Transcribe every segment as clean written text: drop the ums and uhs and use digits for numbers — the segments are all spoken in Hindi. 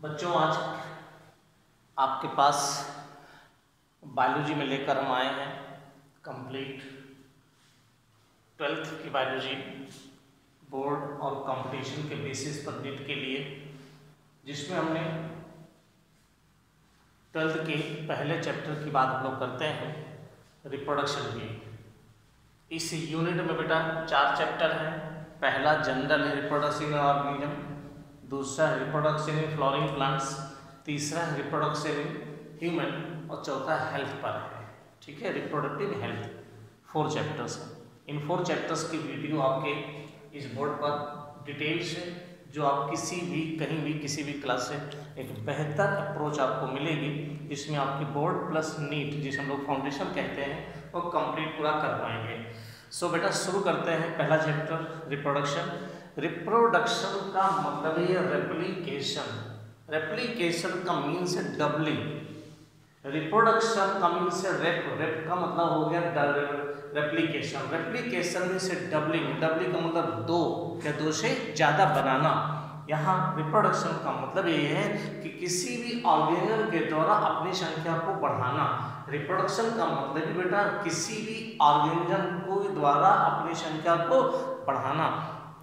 बच्चों आज आपके पास बायोलॉजी में लेकर हम आए हैं कंप्लीट 12th की बायोलॉजी बोर्ड और कंपटीशन के बेसिस पर नीट के लिए, जिसमें हमने 12th के पहले चैप्टर की बात हम लोग करते हैं रिप्रोडक्शन की। इस यूनिट में बेटा 4 चैप्टर हैं। पहला जनरल है रिप्रोडक्शन इन ऑर्गेनिज्म, दूसरा है रिप्रोडक्शन इन फ्लोरिंग प्लांट्स, तीसरा है रिप्रोडक्शन इन ह्यूमन और चौथा हेल्थ पर है। ठीक है, रिप्रोडक्टिव हेल्थ 4 चैप्टर्स हैं। इन 4 चैप्टर्स की वीडियो आपके इस बोर्ड पर डिटेल्स है, जो आप किसी भी कहीं भी किसी भी क्लास से एक बेहतर अप्रोच आपको मिलेगी, जिसमें आपकी बोर्ड प्लस नीट जिसे हम लोग फाउंडेशन कहते हैं वो कंप्लीट पूरा कर पाएंगे। सो बेटा शुरू करते हैं पहला चैप्टर रिप्रोडक्शन। रिप्रोडक्शन का मतलब है रेप्लिकेशन। रेप्लिकेशन का मीन्स है डबलिंग। रिप्रोडक्शन का मीन्स है रेप का मतलब हो गया रेप्लिकेशन। रेप्लिकेशन मीन्स है डबलिंग। डबलिंग का मतलब 2 या 2 से ज़्यादा बनाना। यहाँ रिप्रोडक्शन का मतलब ये है कि किसी भी ऑर्गेनिज्म के द्वारा अपनी संख्या को बढ़ाना। रिप्रोडक्शन का मतलब भी बेटा किसी भी ऑर्गेनिज्म को द्वारा अपनी संख्या को बढ़ाना।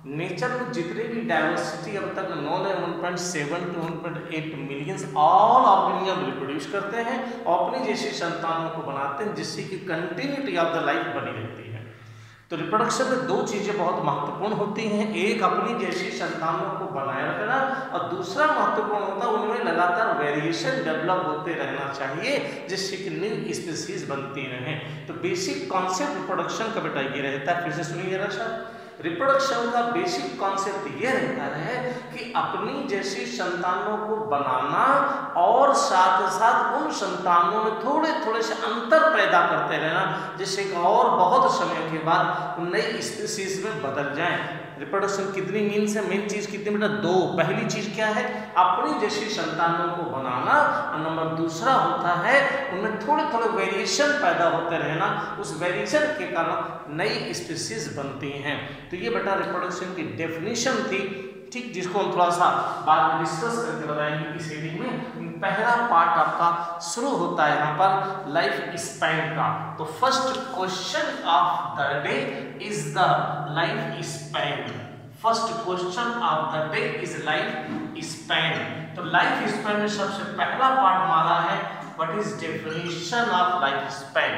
नेचर में जितने भी डाइवर्सिटी अब तक नोन है 1.7 to 1.8 millions all organism reproduce करते हैं और अपनी जैसी संतानों को बनाते हैं, जिससे कि कंटिन्यूटी ऑफ द लाइफ बनी रहती है। तो रिप्रोडक्शन में 2 चीज़ें बहुत महत्वपूर्ण होती हैं, एक अपनी जैसी संतानों को बनाए रखना और दूसरा महत्वपूर्ण होता है उनमें लगातार वेरिएशन डेवलप होते रहना चाहिए, जिससे कि न्यू स्पीसीज बनती रहें। तो बेसिक कॉन्सेप्ट रिप्रोडक्शन का बेटा ये रहता है। फिर से सुनिए जरा सा, रिप्रोडक्शन का बेसिक कॉन्सेप्ट ये रहता है कि अपनी जैसी संतानों को बनाना और साथ साथ उन संतानों में थोड़े थोड़े से अंतर पैदा करते रहना, जिससे कि और बहुत समय के बाद नई स्पीसीज में बदल जाएं। रिप्रोडक्शन कितनी मीन्स है, मेन चीज कितनी बेटा 2। पहली चीज क्या है, अपनी जैसी संतानों को बनाना, और नंबर दूसरा होता है उनमें थोड़े थोड़े वेरिएशन पैदा होते रहना, उस वेरिएशन के कारण नई स्पीसीज बनती हैं। तो ये बेटा रिप्रोडक्शन की डेफिनेशन थी, ठीक, जिसको हम थोड़ा सा बाद में डिस्कस करके बताएंगे इस रीडिंग में। पहला पार्ट आपका शुरू होता है यहाँ पर लाइफ स्पैन का। तो first question of the day is the life span. First question of the day is life span. तो लाइफ स्पैन में सबसे पहला पार्ट हमारा है what is definition of life span.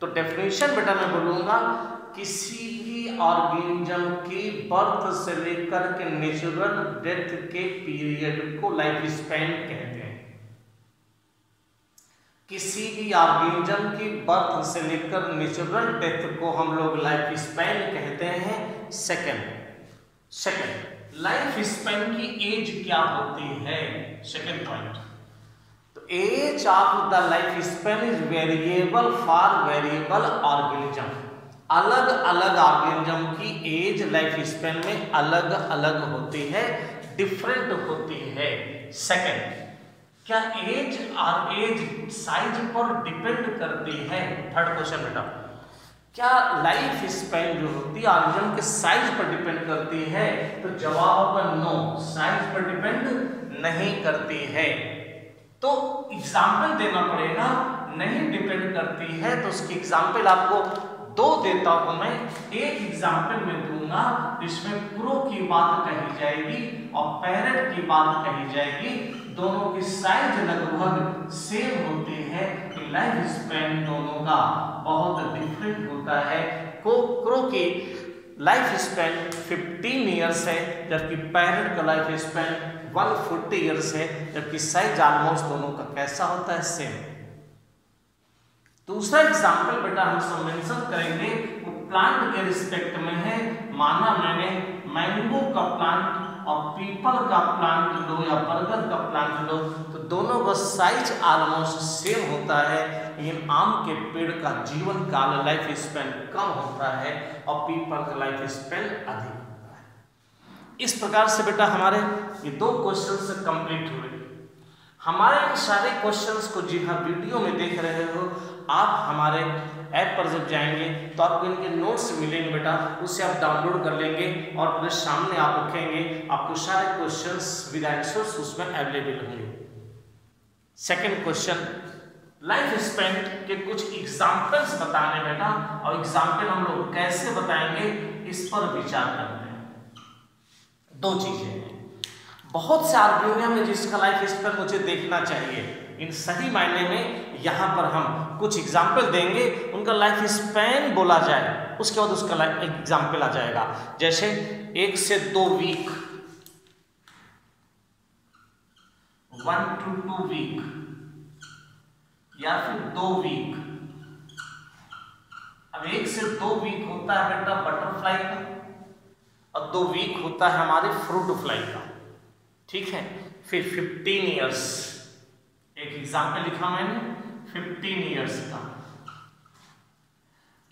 तो डेफिनेशन बेटा मैं बोलूंगा किसी भी ऑर्गेनिज्म की बर्थ से लेकर के नेचुरल डेथ के पीरियड को लाइफ स्पैन कहते हैं। किसी भी ऑर्गेनिज्म की बर्थ से लेकर नेचुरल डेथ को हम लोग लाइफ स्पैन कहते हैं। सेकंड लाइफ स्पैन की एज क्या होती है, सेकंड पॉइंट। तो age of the life span is variable for variable organism. अलग अलग ऑर्गेनिज्म की एज लाइफ स्पैन में अलग अलग होती है, डिफरेंट होती है। सेकंड, क्या एज और एज साइज पर डिपेंड करती है। थर्ड क्वेश्चन बेटा, क्या लाइफ स्पैन जो होती है ऑर्गेनिज्म के साइज पर डिपेंड करती है। तो जवाब होगा नो, साइज पर डिपेंड नहीं करती है। तो एग्जाम्पल देना पड़ेगा, नहीं डिपेंड करती है तो उसकी एग्जाम्पल आपको 2 देता हूं मैं। एक एग्जाम्पल में दूंगा जिसमें प्रो की बात कही जाएगी और पैरेट की बात कही जाएगी। दोनों की साइज लगभग सेम होती है, तो लाइफ स्पैन दोनों का बहुत डिफरेंट होता है। क्रो की लाइफ स्पैन 15 ईयर्स है, जबकि पैरेट का लाइफ स्पैन 140 ईयर्स है, जबकि साइज ऑलमोस्ट दोनों का कैसा होता है, सेम। दूसरा एग्जाम्पल बेटा हम सब मेंशन करेंगे वो प्लांट के रिस्पेक्ट में है। माना मैंने मैंगो का प्लांट और पीपल का प्लांट लो या बरगद का प्लांट लो, तो दोनों का साइज ऑलमोस्ट सेम होता है, लेकिन आम के पेड़ का जीवन काल लाइफ स्पैन कम होता है और पीपल का लाइफ स्पैन अधिक होता है। इस प्रकार से बेटा हमारे ये 2 क्वेश्चन से कंप्लीट हुए। हमारे इन सारे क्वेश्चंस को जी हाँ वीडियो में देख रहे हो आप, हमारे ऐप पर जब जाएंगे तो आपको इनके नोट्स मिलेंगे बेटा, उससे आप डाउनलोड कर लेंगे और अपने सामने आप रखेंगे, आपको सारे क्वेश्चंस विद आंसर्स उसमें अवेलेबल होंगे। सेकंड क्वेश्चन, लाइफ स्पैन के कुछ एग्जाम्पल्स बताने बेटा, और एग्जाम्पल हम लोग कैसे बताएंगे इस पर विचार करते हैं। दो चीजें हैं, बहुत से आर्ग्यूमेंट में जिसका लाइफ स्पैन मुझे देखना चाहिए, इन सही मायने में यहाँ पर हम कुछ एग्जाम्पल देंगे, उनका लाइफ स्पैन बोला जाए, उसके बाद उसका एग्जाम्पल आ जाएगा। जैसे 1 से 2 वीक, 1 to 2 वीक, या फिर 2 वीक। अब 1 से 2 वीक होता है बेटा बटरफ्लाई का, और 2 वीक होता है हमारे फ्रूट फ्लाई का, ठीक है। फिर 15 ईयर्स, एक एग्जाम्पल लिखा मैंने 15 ईयर्स का,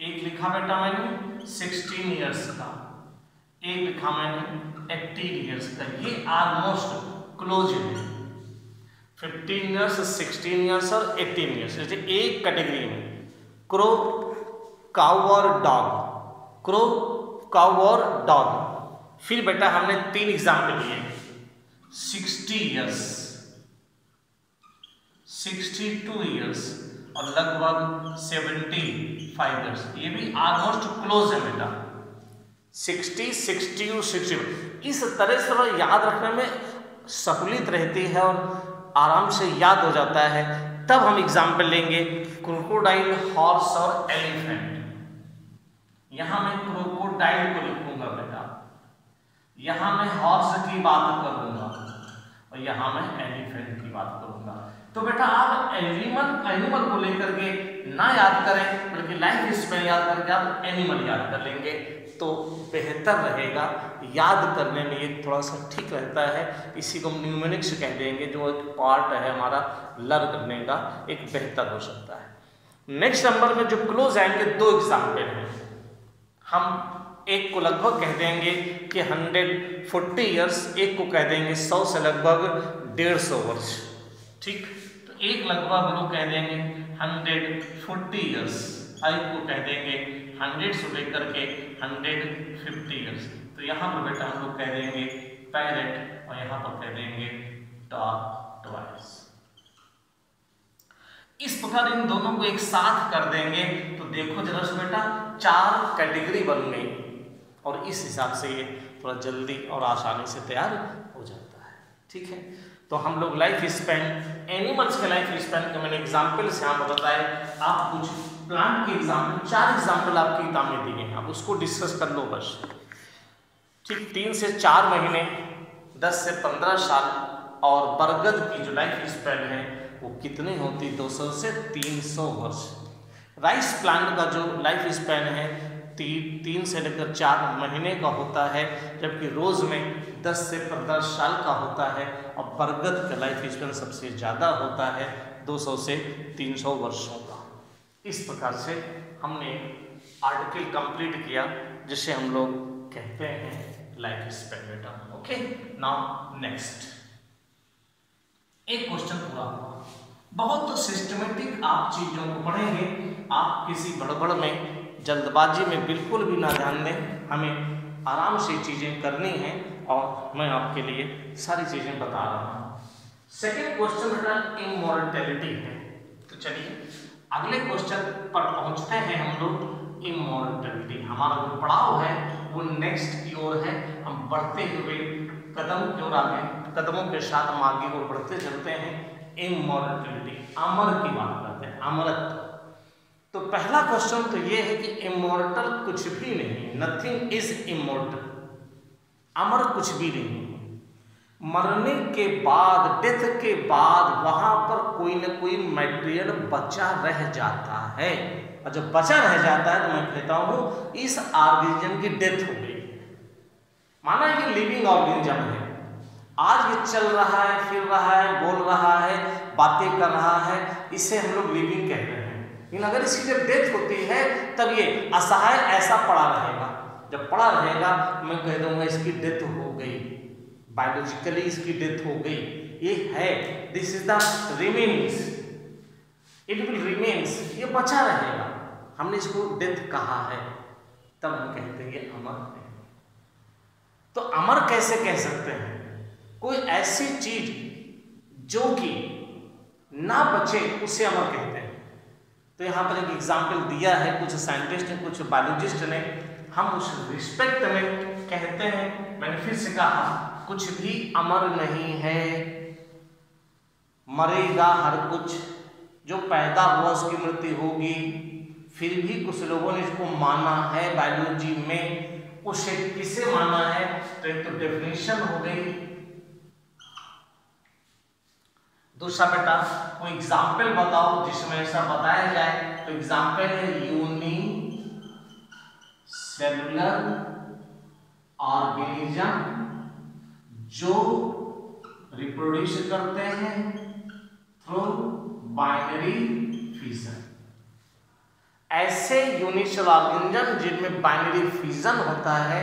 एक लिखा बेटा मैंने 16 ईयर्स का, एक लिखा मैंने 18 ईयर्स का। ये ऑलमोस्ट क्लोज है, 15 ईयर्स, 16 ईयर्स और 18 ईयर्स। जैसे एक कैटेगरी में क्रो, काउ और डॉग, क्रो, काउ और डॉग। फिर बेटा हमने 3 एग्जाम्पल लिए, 60 ईयर्स, 62 ईयर्स और लगभग 75 ईयर्स। ये भी ऑलमोस्ट क्लोज है बेटा, 60, 60 और 60। इस तरह से याद रखने में सहूलियत रहती है और आराम से याद हो जाता है। तब हम एग्जाम्पल लेंगे क्रोकोडाइल, हॉर्स और एलिफेंट। यहां मैं क्रोकोडाइल को लिखूंगा बेटा, यहां मैं हॉर्स की बात करूंगा और यहां मैं एलिफेंट की बात करूंगा। तो बेटा आप एनिमल को लेकर के ना याद करें, बल्कि लाइफ स्पैन याद करके आप एनिमल याद कर लेंगे तो बेहतर रहेगा। याद करने में ये थोड़ा सा ठीक रहता है। इसी को हम न्यूमेरिक्स कह देंगे, जो एक पार्ट है हमारा लर्न करने का, एक बेहतर हो सकता है। नेक्स्ट नंबर में जो क्लोज आएंगे 2 एग्जाम्पल हैं। हम एक को लगभग कह देंगे कि 140 ईयर्स, एक को कह देंगे 100 से लगभग 150 वर्ष, ठीक। तो एक लगभग हम लोग कह देंगे 140 ईयर्स, एक को कह देंगे 100 से लेकर के 150 ईयर्स। तो यहाँ पर बेटा हम लोग कह देंगे पैरेट और यहाँ पर कह देंगे टॉर्टोइस। इस प्रकार इन दोनों को एक साथ कर देंगे तो देखो जरा से बेटा 4 कैटेगरी बन गई, और इस हिसाब से ये थोड़ा जल्दी और आसानी से तैयार हो जाता है, ठीक है। तो हम लोग लाइफ स्पैन, एनिमल्स के लाइफ स्पैन के मैंने एग्जाम्पल से यहाँ बताए। आप कुछ प्लांट के एग्जाम्पल, 4 एग्जाम्पल आपकी किताब में दिए हैं, आप उसको डिस्कस कर लो बस, ठीक। 3 से 4 महीने, 10 से 15 साल। और बरगद की जो लाइफ स्पैन है वो कितनी होती, 200 से 300 वर्ष। राइस प्लांट का जो लाइफ स्पैन है 3 से लेकर 4 महीने का होता है, जबकि रोज में 10 से 15 साल का होता है। और बरगद का लाइफ स्पैन सबसे ज़्यादा होता है 200 से 300 वर्षों का। इस प्रकार से हमने आर्टिकल कंप्लीट किया, जिसे हम लोग कहते हैं लाइफ स्पैन बेटा। ओके, नाउ नेक्स्ट एक क्वेश्चन पूरा हुआ। बहुत सिस्टमेटिक आप चीजों को पढ़ेंगे, आप किसी गड़बड़ में, जल्दबाजी में बिल्कुल भी ना ध्यान दें। हमें आराम से चीजें करनी हैं और मैं आपके लिए सारी चीजें बता रहा हूँ। सेकेंड क्वेश्चन बेटा इमॉर्टैलिटी है। तो चलिए अगले क्वेश्चन पर पहुंचते हैं हम लोग। इमॉर्टैलिटी हमारा जो पड़ाव है वो नेक्स्ट की ओर है। हम बढ़ते हुए कदम की ओर आगे, कदमों के साथ हम आगे और बढ़ते चलते हैं। इमॉर्टैलिटी, अमर की बात करते हैं, अमरत्व। तो पहला क्वेश्चन तो ये है कि इमॉर्टल कुछ भी नहीं, नथिंग इज इमॉर्टल। अमर कुछ भी नहीं। मरने के बाद, डेथ के बाद वहां पर कोई ना कोई मटेरियल बचा रह जाता है, और जब बचा रह जाता है तो मैं कहता हूं इस ऑर्गेनिज्म की डेथ हो गई। माना ये लिविंग ऑर्गेनिज्म है, आज ये चल रहा है, फिर रहा है, बोल रहा है, बातें कर रहा है, इसे हम लोग लिविंग कहते हैं। लेकिन अगर इसकी जब डेथ होती है तब ये असहाय ऐसा पड़ा रहेगा। जब पड़ा रहेगा मैं कह दूंगा इसकी डेथ हो गई, बायोलॉजिकली इसकी डेथ हो गई, ये है, this is the remainings, it will remains, ये बचा रहेगा, हमने इसको डेथ कहा है, तब हम कहते हैं ये अमर है। तो अमर कैसे कह सकते हैं? कोई ऐसी चीज जो कि ना बचे उसे अमर कहते हैं। तो यहाँ पर एक एग्जाम्पल दिया है कुछ साइंटिस्ट ने, कुछ बायोलॉजिस्ट ने, हम उस रिस्पेक्ट में कहते हैं, मैंने फिर से कहा कुछ भी अमर नहीं है, मरेगा हर कुछ, जो पैदा हुआ उसकी मृत्यु होगी। फिर भी कुछ लोगों ने इसको माना है बायोलॉजी में, उसे किसे माना है? तो एक तो डेफिनेशन हो गई, दूसरा बेटा कोई एग्जाम्पल बताओ जिसमें ऐसा बताया जाए। तो एग्जाम्पल है यूनी सेलुलर ऑर्गेनिज्म जो रिप्रोड्यूस करते हैं थ्रू बाइनरी फिजन। ऐसे यूनिसेलुलर ऑर्गेनिज्म जिनमें बाइनरी फिजन होता है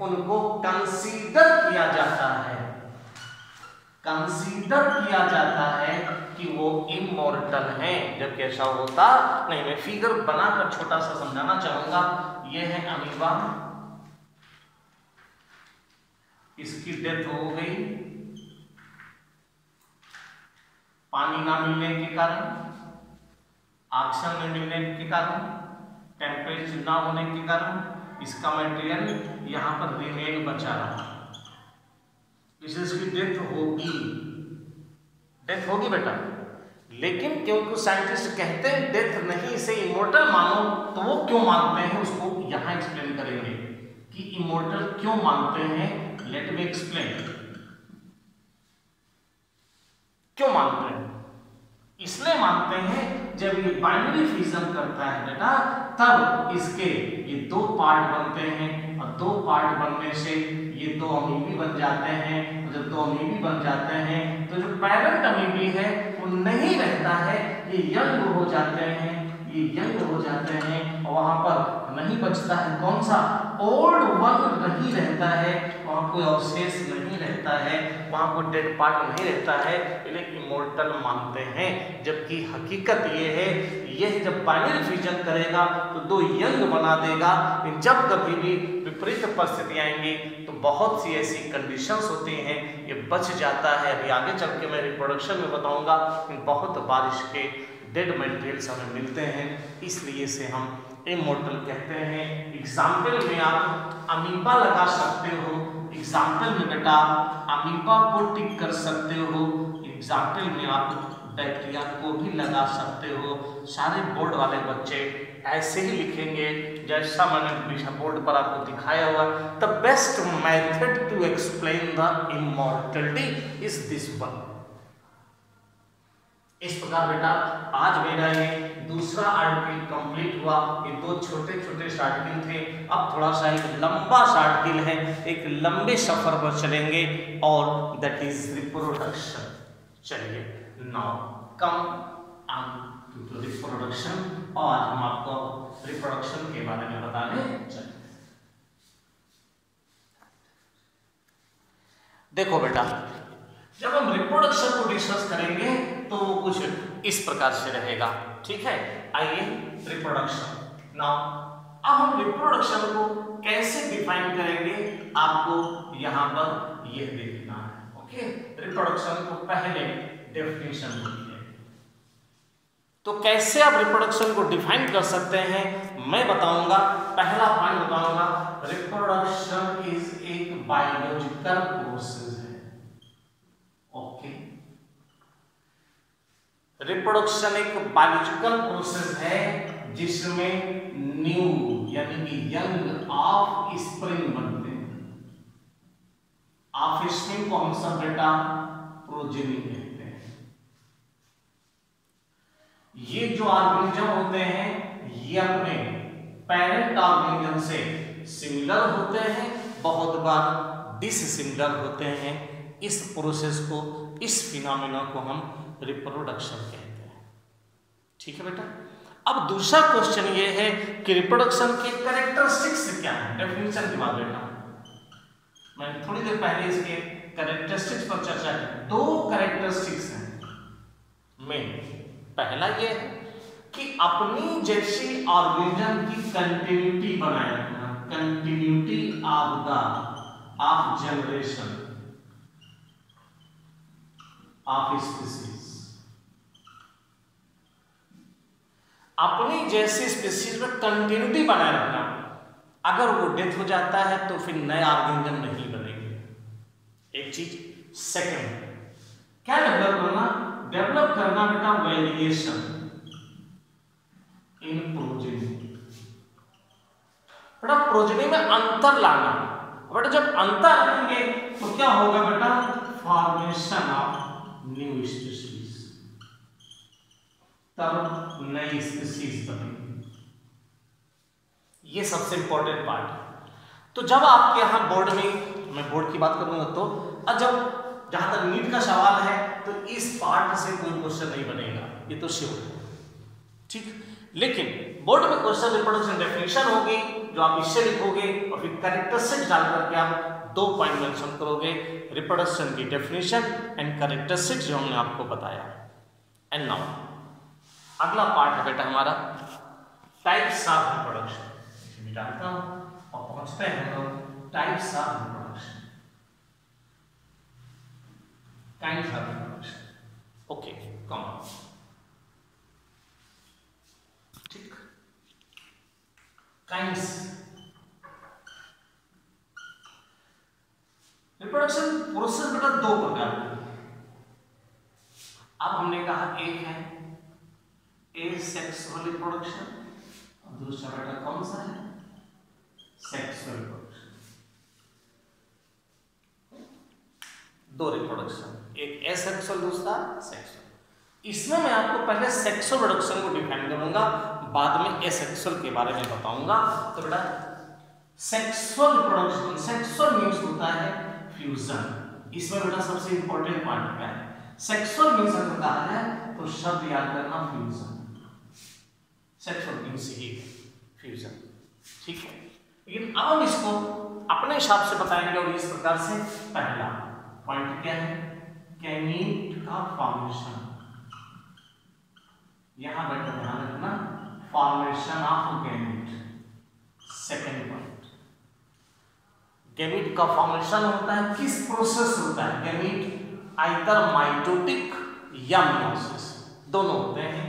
उनको कंसीडर किया जाता है, कंसीडर किया जाता है कि वो इमॉर्टल हैं, जबकि ऐसा होता नहीं। मैं फिगर बनाकर छोटा सा समझाना चाहूंगा। ये है अमीबा, इसकी डेथ हो गई पानी ना मिलने के कारण, ऑक्सीजन न मिलने के कारण, टेम्परेचर ना होने के कारण इसका मटेरियल यहाँ पर रिमेन बचा रहा, इसलिए इसकी डेथ होगी, डेथ होगी बेटा। लेकिन क्योंकि साइंटिस्ट कहते हैं डेथ नहीं, इसे इमॉर्टल मानो, तो वो क्यों मानते हैं उसको यहाँ एक्सप्लेन करेंगे कि इमॉर्टल क्यों मानते हैं। लेट मी एक्सप्लेन, क्यों मानते हैं? इसलिए मानते हैं जब ये बाइनरी फिजन करता है बेटा, तब इसके ये दो पार्ट बनते हैं, और दो पार्ट बनने से ये दो अमीबी बन जाते हैं। जब दो अमीबी बन जाते हैं तो जो पेरेंट अमीबी है वो नहीं रहता है, ये यंग हो जाते हैं, ये यंग हो जाते हैं, और वहां पर नहीं बचता है कौन सा? ओल्ड वन नहीं रहता है, वहां कोई अवशेष नहीं रहता है, वहां कोई डेड पार्ट नहीं रहता है, इन्हें इमॉर्टल मानते हैं। जबकि हकीकत ये है, यह जब बाइनरी फिजन करेगा तो दो यंग बना देगा। जब कभी भी विपरीत परिस्थितियां आएंगी तो बहुत सी ऐसी कंडीशंस होती हैं, ये बच जाता है। अभी आगे चल के मैं रिप्रोडक्शन में बताऊंगा, बहुत बारिश के डेड मटेरियल्स हमें मिलते हैं, इसलिए इसे हम इमॉर्टल कहते हैं। एग्जाम्पल में आप अमीबा लगा सकते हो, एग्जाम्पल में बेटा अमीबा को टिक कर सकते हो, एग्जाम्पल में आप बैक्टीरिया को भी लगा सकते हो। सारे बोर्ड वाले बच्चे ऐसे ही लिखेंगे जैसा मैंने बोर्ड पर आपको दिखाया हुआ। The best method to explain the immortality is this one. इस प्रकार बेटा आज मेरा ये दूसरा आर्टिकल कंप्लीट हुआ। ये दो छोटे छोटे आर्टिकल थे, अब थोड़ा सा एक लंबा आर्टिकल है, एक लंबे सफर पर चलेंगे, और दैट इज रिप्रोडक्शन। चलिए now come on to reproduction, और आज हम आपको रिप्रोडक्शन के बारे में बताने चलेंगे। देखो बेटा, जब हम रिप्रोडक्शन को डिस्कस करेंगे तो वो कुछ इस प्रकार से रहेगा, ठीक है। आइए रिप्रोडक्शन। नाउ अब हम रिप्रोडक्शन को कैसे डिफाइन करेंगे, आपको यहां पर यह देखना है। ओके, रिप्रोडक्शन को पहले डेफिनेशन लिखिए। तो कैसे आप रिप्रोडक्शन को डिफाइन कर सकते हैं मैं बताऊंगा। पहला पॉइंट बताऊंगा, रिप्रोडक्शन इज एक बायोलॉजिकल प्रोसेस है। ओके, रिप्रोडक्शन एक बायोलॉजिकल प्रोसेस है जिसमें न्यू यानी कि यंग ऑफ स्प्रिंग बनते हैं। ऑफ स्प्रिंग को हम सब बेटा प्रोजेनी कहते हैं। ये जो ऑर्गेनिज्म होते हैं ये अपने पेरेंट ऑर्गेनिज्म से सिमिलर होते हैं, बहुत बार डिसिमिलर होते हैं। इस प्रोसेस को, इस फिनोमेना को हम रिप्रोडक्शन कहते हैं, ठीक है बेटा। अब दूसरा क्वेश्चन ये है कि रिप्रोडक्शन के कैरेक्टरिस्टिक्स क्या है। डेफिनेशन के बाद बेटा मैं थोड़ी देर पहले इसके कैरेक्टरिस्टिक्स पर चर्चा करें। दो कैरेक्टरिस्टिक्स हैं मेन। पहला ये है कि अपनी जैसी ऑर्गेनिज्म की कंटिन्यूटी बनाए रखना, continuity of generation of species. अपनी जैसी स्पीसीज में कंटिन्यूटी बनाए रखना। अगर वो डेथ हो जाता है तो फिर नए ऑर्गेनिज्म नहीं बनेंगे। एक चीज। सेकंड, क्या डेवलप करना? डेवलप करना बेटा वेरिएशन इन प्रोजेनी। बेटा प्रोजेनी में अंतर लाना। बेटा जब अंतर लाएंगे तो क्या होगा बेटा? फॉर्मेशन ऑफ न्यू स्पीसीज, तब नई स्पीसीज बनेगी। ये सबसे इंपॉर्टेंट पार्ट है। तो जब आपके यहां बोर्ड में, मैं बोर्ड की बात करूंगा, तो जब जहां तक नीट का सवाल है तो इस पार्ट से कोई क्वेश्चन नहीं बनेगा, ये तो श्योर है, ठीक। लेकिन बोर्ड में क्वेश्चन रिप्रोडक्शन डेफिनेशन होगी जो आप इससे लिखोगे और फिर कैरेक्टरिस्टिक्स डाल करके आप 2 पॉइंट मेंशन करोगे, रिप्रोडक्शन की डेफिनेशन एंड कैरेक्टरिस्टिक्स जो हमने आपको बताया। एंड नाउ अगला पार्ट है बेटा हमारा टाइप्स ऑफ रिप्रोडक्शन। इसे डालता हूं और पहुंचते हैं हम लोग types of reproduction. Kinds of reproduction. Okay, कम ठीक। काइंड्स रिप्रोडक्शन प्रोसेस बेटा 2 प्रकार की। अब हमने कहा एक है एसेक्सुअल रिप्रोडक्शन और दूसरा बेटा कौन सा है? Sexual reproduction. 2 रिप्रोडक्शन, एक एसेक्सुअल दूसरा सेक्सुअल। इसमें मैं आपको पहले सेक्सुअल रिप्रोडक्शन को डिफाइन करूंगा, बाद में एसेक्सुअल के बारे में बताऊंगा। तो बेटा सेक्सुअल रिप्रोडक्शन, सेक्सुअल मींस होता है फ्यूजन। इसमें बेटा सबसे इंपॉर्टेंट पार्ट क्या है? सेक्सुअल मींस अगर कहा जाए तो शब्द याद करना fusion. Sexual means he fusion, ठीक है। लेकिन अब हम इसको अपने हिसाब से बताएंगे और इस प्रकार से। पहला पॉइंट क्या है? गैमीट का फॉर्मेशन। यहां बेटा ध्यान रखना, formation of gamete. Second point, gamete का फॉर्मेशन होता है, किस प्रोसेस होता है? गैमीट आइदर माइटोटिक या मियोसिस, दोनों होते हैं।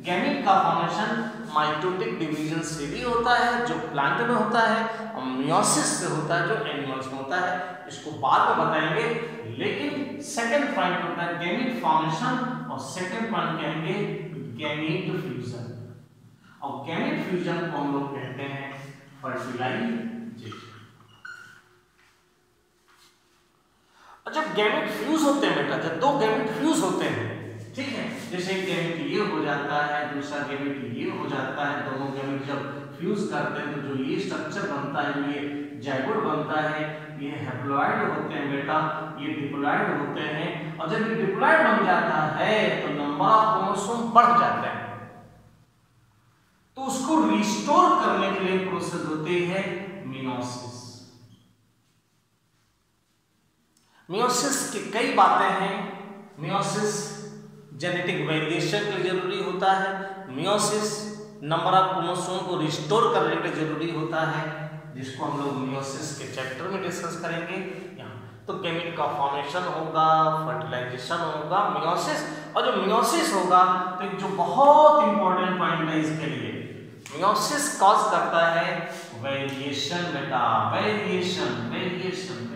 गैमीट का फॉर्मेशन माइटोटिक डिवीजन से भी होता है जो प्लांट में होता है, और मियोसिस से होता है जो एनिमल्स में होता है। इसको बाद में बताएंगे। लेकिन सेकंड पॉइंट होता है गैमीट फॉर्मेशन, और सेकंड पॉइंट कहेंगे गैमीट फ्यूजन। और गैमीट फ्यूजन को हम लोग कहते हैं फर्टिलाइजेशन। और जब गैमीट फ्यूज होते हैं बेटा, जब 2 गैमीट फ्यूज होते हैं, ठीक है, जैसे एक गैमीट ये हो जाता है, दूसरा गैमीट ये हो जाता है, दोनों गैमीट जब फ्यूज करते हैं तो जो ये स्ट्रक्चर बनता है, ये जाइगोट बनता है, ये हैप्लॉइड होते हैं बेटा, ये डिप्लॉइड होते हैं। और जब ये डिप्लॉइड बन जाता है तो नंबर ऑफ क्रोमोसोम बढ़ जाता है, तो उसको रिस्टोर करने के लिए प्रोसेस होती है मियोसिस। मियोसिस की कई बातें हैं। मियोसिस जेनेटिक वेरिएशन के लिए जरूरी होता है। मियोसिस नंबर ऑफ क्रोमोसोम को रिस्टोर करने के लिए जरूरी होता है, जिसको हम लोग मियोसिस के चैप्टर में डिस्कस करेंगे। यहाँ तो गैमीट का फॉर्मेशन होगा, फर्टिलाइजेशन होगा, मियोसिस। और जो मियोसिस होगा तो एक जो बहुत इंपॉर्टेंट पॉइंट है इसके लिए, मियोसिस कॉज करता है वेरिएशन बेटा, वेरिएशन वेरिएशन वेरिएशन।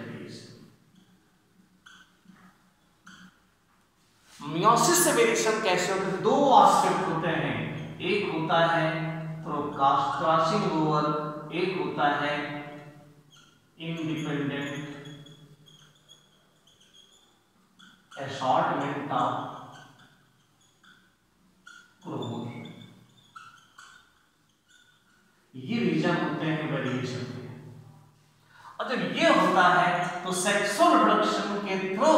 मियोसिस से वेरिएशन कैसे होते हैं? 2 एस्पेक्ट होते हैं। एक होता है क्रॉसिंग ओवर, एक होता है इंडिपेंडेंट असॉर्टमेंट ऑफ क्रोमोसोम। ये रीजन होते हैं वेरिएशन के। और जब ये होता है तो सेक्सुअल रिप्रोडक्शन के थ्रू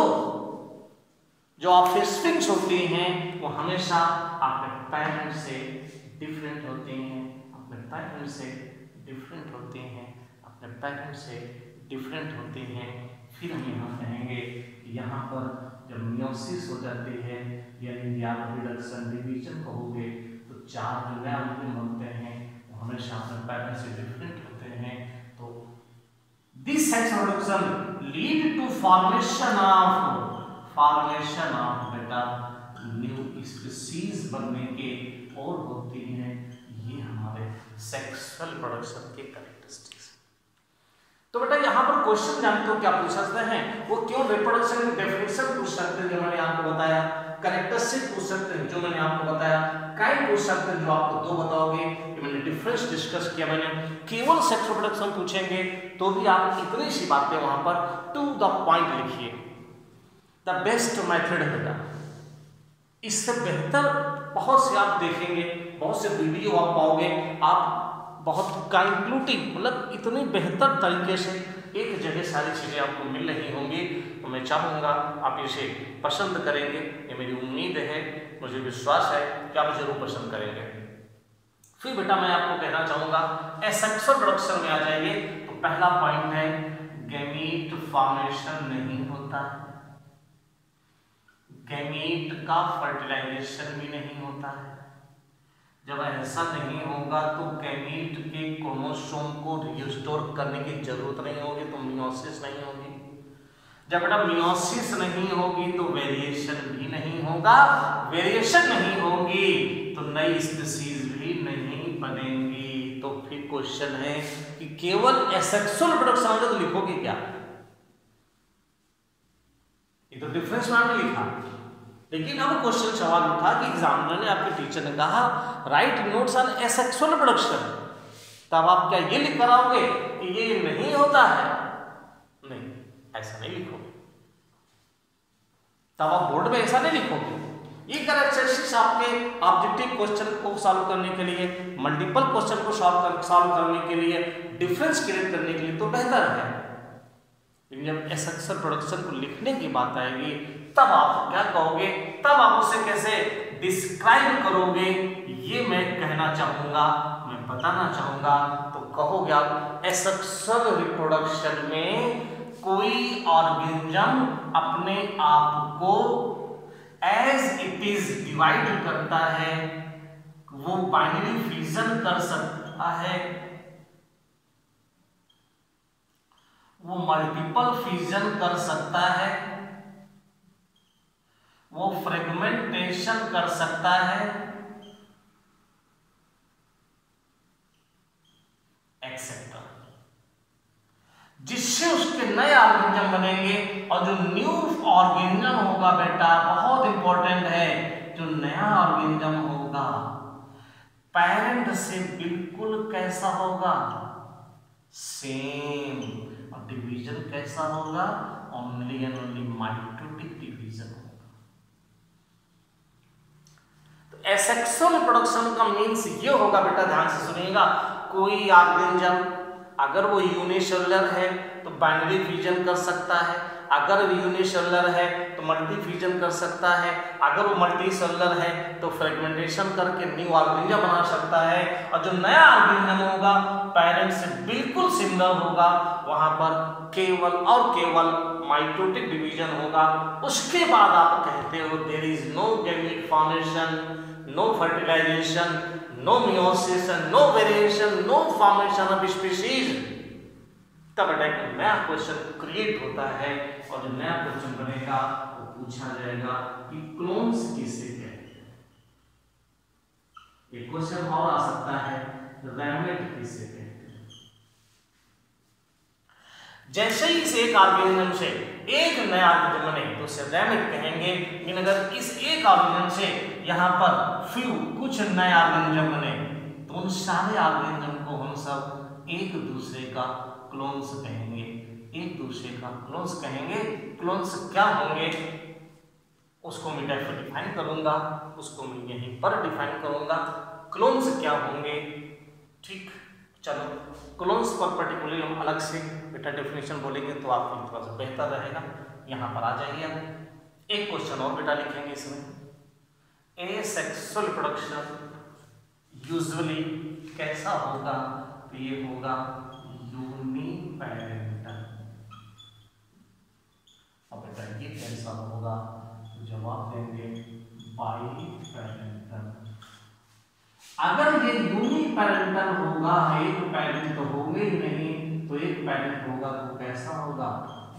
जो ऑफस्प्रिंग्स होती हैं वो हमेशा अपने पेरेंट से डिफरेंट होती हैं, अपने पेरेंट से डिफरेंट होती हैं, अपने पेरेंट से डिफरेंट होती हैं। फिर हम यहाँ कहेंगे कि यहाँ पर जब मियोसिस हो जाती है यानी आप रिडक्शन डिवीजन कहोगे तो 4 जो नए ऑर्गेनिज्म बनते हैं वो हमेशा अपने पैटर्न से डिफरेंट होते हैं। तो this sex reduction lead to formation of बेटा न्यू स्पीसीज बनने के और होती हैं। ये हमारे सेक्सुअल प्रोडक्शन के कैरेक्टरिस्टिक्स। तो बेटा यहाँ पर क्वेश्चन जानते हो क्या पूछ सकते हैं, वो क्यों रिप्रोडक्शन की डेफिनेशन पूछ सकते हैं जो मैंने आपको बताया, कैरेक्टरिस्टिक पूछ सकते हैं जो मैंने आपको बताया, काइंड पूछ सकते हैं जो आपको 2 बताओगे, ये मैंने डिफरेंस डिस्कस किया। मैंने केवल सेक्स रिप्रोडक्शन पूछेंगे तो भी आप इतनी सी बातें वहां पर टू द पॉइंट लिखिए। द बेस्ट मेथड है बेटा, इससे बेहतर बहुत से आप देखेंगे, बहुत से वीडियो आप पाओगे, आप बहुत कंक्लूडिंग मतलब इतनी बेहतर तरीके से एक जगह सारी चीज़ें आपको मिल रही होंगी। तो मैं चाहूँगा आप इसे पसंद करेंगे, ये मेरी उम्मीद है, मुझे विश्वास है कि आप जरूर पसंद करेंगे। फिर बेटा मैं आपको कहना चाहूँगा एसेक्सुअल प्रोडक्शन में आ जाइए। तो पहला पॉइंट है गैमीट फॉर्मेशन नहीं होता, गैमीट का फर्टिलाइजेशन भी नहीं होता है। जब ऐसा नहीं होगा तो गैमीट के क्रोमोसोम को रिस्टोर करने की जरूरत नहीं होगी, तो मियोसिस नहीं होगी। जब बेटा मियोसिस नहीं होगी तो वेरिएशन भी नहीं होगा, वेरिएशन नहीं होगी तो नई स्पीसीज भी नहीं बनेंगी। तो फिर क्वेश्चन है कि केवल एसेक्सुअल प्रोडक्शन तो लिखोगे क्या? ये तो डिफरेंस में आपने लिखा, लेकिन अब क्वेश्चन सवाल उठा कि एग्जामिनर ने, आपके टीचर ने कहा right notes on asexual production, तब आप क्या ये लिख कर आओगे कि ये नहीं होता है? नहीं, ऐसा नहीं लिखोगे, तब आप बोर्ड में ऐसा नहीं लिखोगे। ये कैरेक्टरिस्टिक्स आपके ऑब्जेक्टिव क्वेश्चन को सॉल्व करने के लिए, मल्टीपल क्वेश्चन को सॉल्व करने के लिए, डिफरेंस क्रिएट करने के लिए तो बेहतर है। लेकिन जब एसेक्सुअल प्रोडक्शन को लिखने की बात आएगी तब आप क्या कहोगे, तब आप उसे कैसे डिस्क्राइब करोगे, ये मैं कहना चाहूंगा, मैं बताना चाहूंगा। तो कहोगे आप एसेक्सुअल रिप्रोडक्शन में कोई ऑर्गेनिज्म अपने आप को एज इट इज डिवाइड करता है, वो बाइनरी फ्यूजन कर सकता है, वो मल्टीपल फ्यूजन कर सकता है, वो फ्रेगमेंटेशन कर सकता है, एक्सेट्रा, जिससे उसके नए ऑर्गेनिज्म बनेंगे। और जो न्यू ऑर्गेनिज्म होगा बेटा, बहुत इंपॉर्टेंट है, जो नया ऑर्गेनिज्म होगा पेरेंट से बिल्कुल कैसा होगा, सेम, और डिवीजन कैसा होगा, only and only mitotic division होगा। तो एसेक्सुअल प्रोडक्शन का मीन्स ये होगा बेटा, ध्यान से सुनिएगा, कोई ऑर्गेनिज्म अगर वो यूनिसेलुलर है तो बाइनरी फ्यूजन कर सकता है, अगर वो यूनिसेलुलर है तो मल्टी फ्यूजन कर सकता है, अगर वो मल्टीसेलुलर है तो फ्रेगमेंटेशन करके न्यू ऑर्गेनिज्म बना सकता है। और जो नया ऑर्गेनिज्म होगा पेरेंट से बिल्कुल सिमिलर होगा, वहां पर केवल और केवल माइटोटिक डिवीजन होगा। उसके बाद आप कहते हो there is no gamete formation, no fertilisation, no meiosis, no variation, no formation of species. तब एक नया क्वेश्चन क्रिएट होता है, और जो नया क्वेश्चन बनेगा वो पूछा जाएगा कि क्लोन्स किसे कहते हैं। एक क्वेश्चन और आ सकता है, रैमेट किसे कहते हैं। जैसे ही इस एक ऑर्गेनिज्म से एक नया ऑर्गेनिज्म बने तो उसे रैमेट कहेंगे। लेकिन अगर इस एक ऑर्गेनिज्म से यहाँ पर कुछ नए ऑर्गेनिज्म बने तो उन सारे ऑर्गेनिज्म को हम सब एक दूसरे का क्लोन्स कहेंगे, एक दूसरे का क्लोन्स कहेंगे। क्लोन्स क्या होंगे उसको मैं डिफाइन करूंगा, उसको मैं यहीं पर डिफाइन करूंगा, क्लोन्स क्या होंगे। ठीक, चलो क्लोन्स पर पर्टिकुलरली हम अलग से बेटा डेफिनेशन बोलेंगे तो आपके लिए थोड़ा सा बेहतर रहेगा। यहाँ पर आ जाइए, अब एक क्वेश्चन और बेटा लिखेंगे इसमें, एसेक्सुअल प्रोडक्शन यूजुअली कैसा होगा, तो ये होगा यूनिपैरेंटल। आंसर होगा? तो जवाब देंगे बाइपेरेंटल। अगर ये यूनिपेरेंटल होगा, एक पेरेंट तो होंगे ही नहीं, तो एक पेरेंट होगा तो कैसा होगा?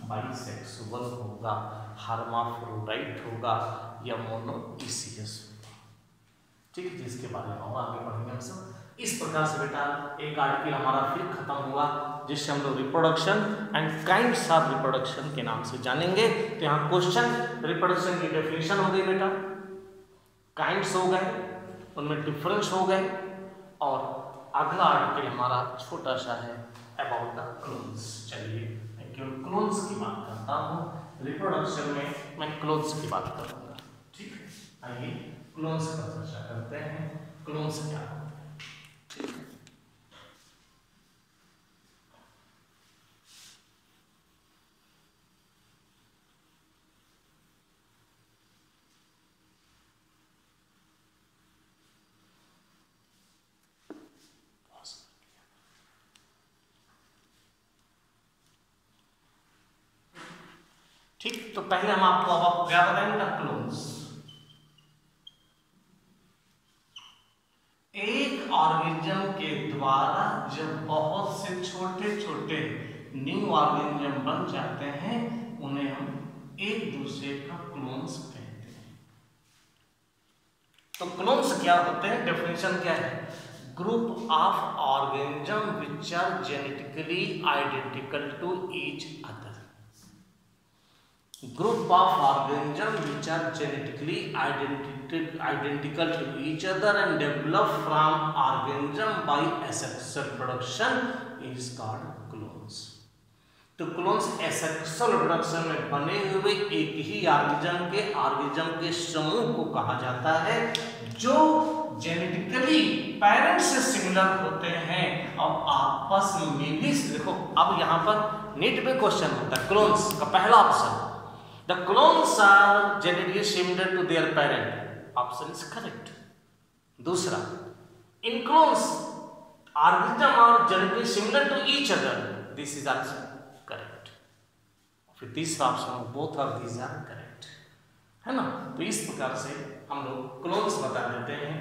बाइसेक्सुअल होगा, हर्माफ्रोडाइट होगा या मोनोइसियस। ठीक है, जिसके बारे में और आगे पढ़ेंगे हम सब। इस प्रकार से बेटा एक आर्टिकल हमारा फिर खत्म हुआ, जिससे हम लोग reproduction and kinds of reproduction के नाम से जानेंगे। तो यहाँ क्वेश्चन रिप्रोडक्शन की डेफिनेशन हो गई बेटा, काइंड्स हो गए, उनमें डिफरेंस हो गए, और अगला आर्टिकल हमारा छोटा सा है अबाउट द क्लोन्स। चलिए मैं केवल क्लोन्स की बात करता हूँ, रिप्रोडक्शन में मैं क्लोन्स की बात करूँगा। ठीक है, आइए क्लोन्स पर चर्चा करते हैं। क्लोन्स क्या होता है? ठीक है, ठीक, तो पहले हम आपको क्या बताएंगे? क्लोन्स एक ऑर्गेनिज्म के द्वारा जब बहुत से छोटे छोटे न्यू ऑर्गेनिज्म बन जाते हैं, उन्हें हम एक दूसरे का क्लोन्स कहते हैं। तो क्लोन्स क्या होते हैं? डेफिनेशन क्या है? Group of organism which are genetically identical to each other. Group of organisms which are genetically identical to each other and develop from organism by asexual reproduction is called clones. तो क्लोन्स एसेक्सुअल रिप्रोडक्शन में बने हुए एक ही ऑर्गेनिज्म के समूह को कहा जाता है, जो जेनेटिकली पेरेंट से सिमिलर होते हैं और आपस में भी। देखो अब यहाँ पर नीट में क्वेश्चन होता है क्लोन्स का, पहला option the clones are genetically similar to their parent, option is correct. दूसरा, in clones organisms are genetically similar to each other, this is also correct. फिर तीसरा option, both of these are correct, है ना? तो इस प्रकार से हम लोग क्लोन्स बता देते हैं।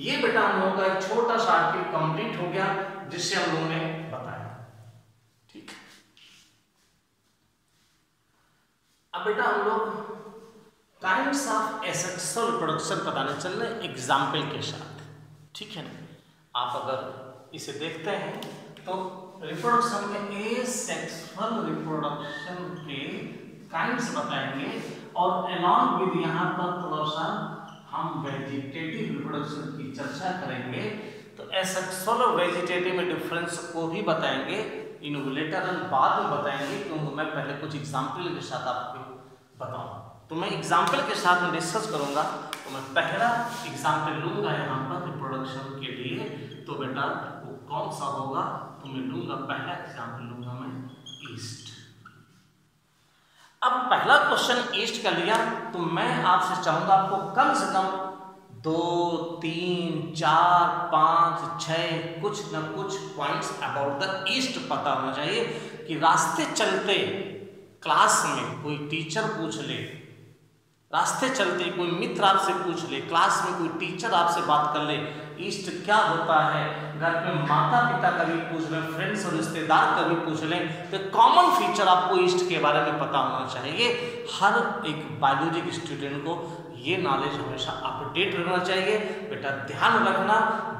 ये बेटा हम लोगों का एक छोटा सा आर्टिकल कंप्लीट हो गया, जिससे हम लोगों ने बताया। ठीक, अब बेटा हम लोग काइंड्स ऑफ एसेक्सुअल रिप्रोडक्शन बताने चल रहे एग्जाम्पल के साथ। ठीक है ना? आप अगर इसे देखते हैं तो रिप्रोडक्शन में एसेक्सुअल रिप्रोडक्शन के काइंड्स बताएंगे, और अलॉन्ग विद यहाँ पर थोड़ा सा हम वेजिटेटिव रिप्रोडक्शन की चर्चा करेंगे। तो एसेक्सुअल और वेजिटेटिव में डिफरेंस को भी बताएंगे, इनोवुलेटर बाद में बताएंगे, क्योंकि मैं पहले कुछ एग्जाम्पल के साथ आपको बताऊं। तो मैं एग्जाम्पल के साथ में डिस्कस करूंगा। तो मैं पहला एग्जाम्पल लूंगा यहाँ पर रिप्रोडक्शन के लिए, तो बेटा वो कौन सा होगा? तो मैं लूंगा, पहला एग्जाम्पल लूंगा मैं ईस्ट। अब पहला क्वेश्चन ईस्ट का लिया, तो मैं आपसे चाहूंगा आपको कम से कम 2, 3, 4, 5, 6 कुछ न कुछ पॉइंट्स अबाउट द ईस्ट पता होना चाहिए, कि रास्ते चलते क्लास में कोई टीचर पूछ ले, रास्ते चलते कोई मित्र आपसे पूछ ले, क्लास में कोई टीचर आपसे बात कर ले, ईस्ट क्या होता है, घर पे माता पिता का भी पूछ लें, फ्रेंड्स और रिश्तेदार का भी पूछ लें, तो कॉमन फीचर आपको ईस्ट के बारे में पता होना चाहिए। हर एक बायोलॉजी के स्टूडेंट को ये नॉलेज हमेशा अपडेट रहना चाहिए। बेटा ध्यान रखना,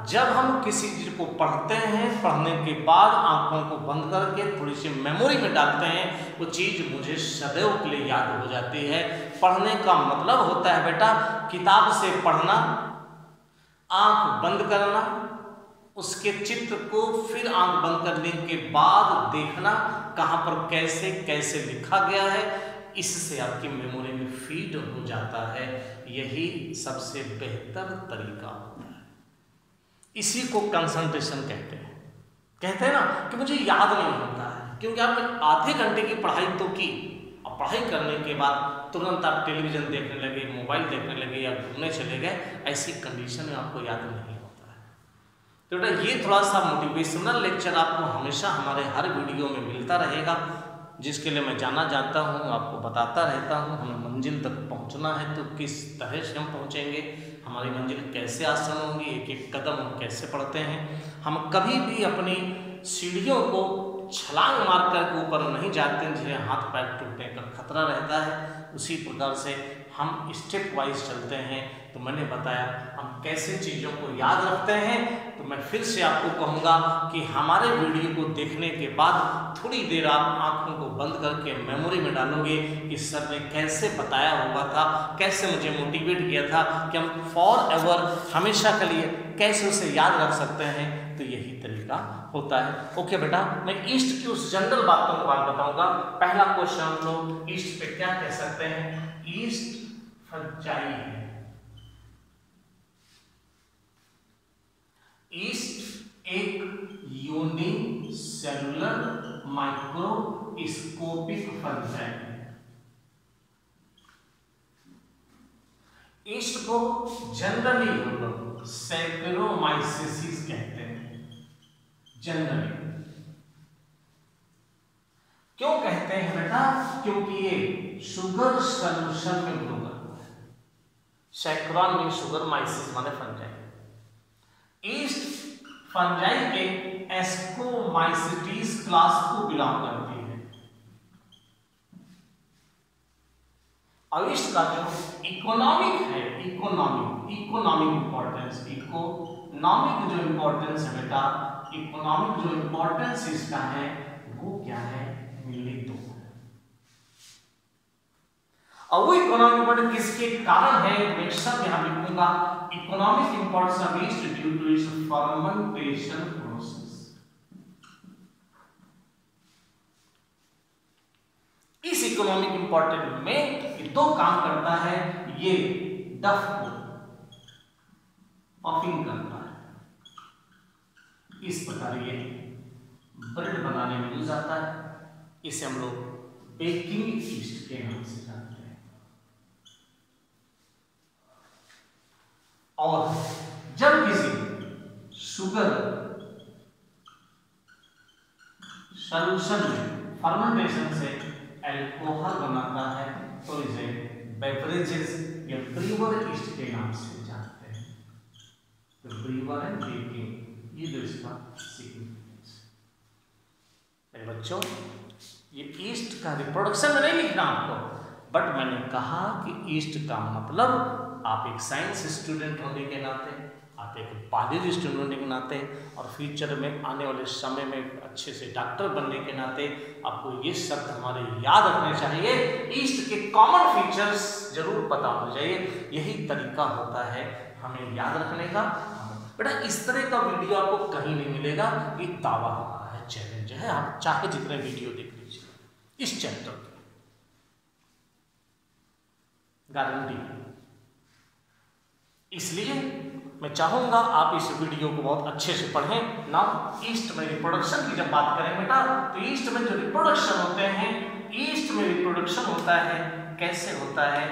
जब हम किसी चीज़ को पढ़ते हैं, पढ़ने के बाद आंखों को बंद करके थोड़ी सी मेमोरी में डालते हैं, वो चीज़ मुझे सदैव के लिए याद हो जाती है। पढ़ने का मतलब होता है बेटा किताब से पढ़ना, आंख बंद करना, उसके चित्र को फिर आंख बंद करने के बाद देखना कहाँ पर कैसे कैसे लिखा गया है, इससे आपकी मेमोरी में फीड हो जाता है। यही सबसे बेहतर तरीका होता है, इसी को कंसंट्रेशन कहते हैं ना, कि मुझे याद नहीं होता है, क्योंकि आपने आधे घंटे की पढ़ाई तो की, और पढ़ाई करने के बाद तुरंत आप टेलीविज़न देखने लगे, मोबाइल देखने लगे या घूमने चले गए, ऐसी कंडीशन में आपको याद नहीं होता है। तो बेटा ये थोड़ा सा मोटिवेशनल लेक्चर आपको हमेशा हमारे हर वीडियो में मिलता रहेगा, जिसके लिए मैं जाना जाता हूँ, आपको बताता रहता हूँ। हमें मंजिल तक पहुँचना है तो किस तरह से हम पहुँचेंगे, हमारी मंजिल कैसे आसान होगी, एक एक कदम हम कैसे बढ़ते हैं। हम कभी भी अपनी सीढ़ियों को छलांग मार कर ऊपर नहीं जाते जिन्हें हाथ पैर टूटने का खतरा रहता है। उसी प्रकार से हम स्टेप वाइज चलते हैं। तो मैंने बताया हम कैसे चीज़ों को याद रखते हैं। तो मैं फिर से आपको कहूँगा कि हमारे वीडियो को देखने के बाद थोड़ी देर आप आंखों को बंद करके मेमोरी में डालोगे कि सर ने कैसे बताया हुआ था, कैसे मुझे मोटिवेट किया था कि हम फॉर एवर हमेशा के लिए कैसे उसे याद रख सकते हैं। तो यही तरीका होता है। ओके बेटा, मैं ईस्ट की उस जनरल बातों को बात बताऊंगा। पहला क्वेश्चन हम लोग ईस्ट पे क्या कह सकते हैं? ईस्ट फंजाई है। ईस्ट एक यूनिसेलुलर माइक्रोस्कोपिक फंजाई है। ईस्ट को जनरली हम लोग सैकरोमाइसिस कहते हैं। जनरली क्यों कहते हैं बेटा? क्योंकि ये शुगर सॉल्यूशन में ग्रो करता है। सैकरॉन में शुगर, माइसिस माने फंजाई। ईस्ट फंजाई के एस्कोमाइसिटीज क्लास को बिलोंग करती है। और ईस्ट का जो इकोनॉमिक है, इकोनॉमिक इंपॉर्टेंस, इकोनॉमिक जो इंपॉर्टेंस है बेटा, इकोनॉमिक जो इंपॉर्टेंस इसका है वो क्या है? मिलित है। और वो इकोनॉमिक इंपॉर्टेंस किसके कारण है? मैं सब यहां लिखूंगा। Economic importance of yeast due to its fermentation process. इस इकोनॉमिक इंपॉर्टेंस में ये दो काम करता है। ये डफ को पफिंग करता है, इस प्रकार ये ब्रेड बनाने में यूज आता है। इसे हम लोग बेकिंग ईस्ट के नाम से जानते हैं। और जब किसी शुगर सॉल्यूशन में फर्मेंटेशन से अल्कोहल बनाता है तो इसे बेवरेजेस या ब्रीवर ईस्ट के नाम से जानते हैं। तो ब्रीवर एंड बेकिंग, ये जो इसका सिग्निफिकेंस। मेरे बच्चों, ये ईस्ट का रिप्रोडक्शन में नहीं लिखना आपको, बट मैंने कहा कि ईस्ट का मतलब आप एक साइंस स्टूडेंट होने के नाते, आप एक बायोलॉजी स्टूडेंट होने के नाते और फ्यूचर में आने वाले समय में अच्छे से डॉक्टर बनने के नाते आपको ये शब्द हमारे याद रखने चाहिए। ईस्ट के कॉमन फीचर्स जरूर पता होने चाहिए। यही तरीका होता है हमें याद रखने का। बेटा, इस तरह का वीडियो आपको कहीं नहीं मिलेगा। ये दावा हमारा है, चैलेंज है। आप चाहे जितने वीडियो देख लीजिए इस चैप्टर की, गारंटी। इसलिए मैं चाहूंगा आप इस वीडियो को बहुत अच्छे से पढ़ें ना। ईस्ट में रिप्रोडक्शन की जब बात करें बेटा, तो ईस्ट में जो रिप्रोडक्शन होते हैं, ईस्ट में रिप्रोडक्शन होता है कैसे होता है?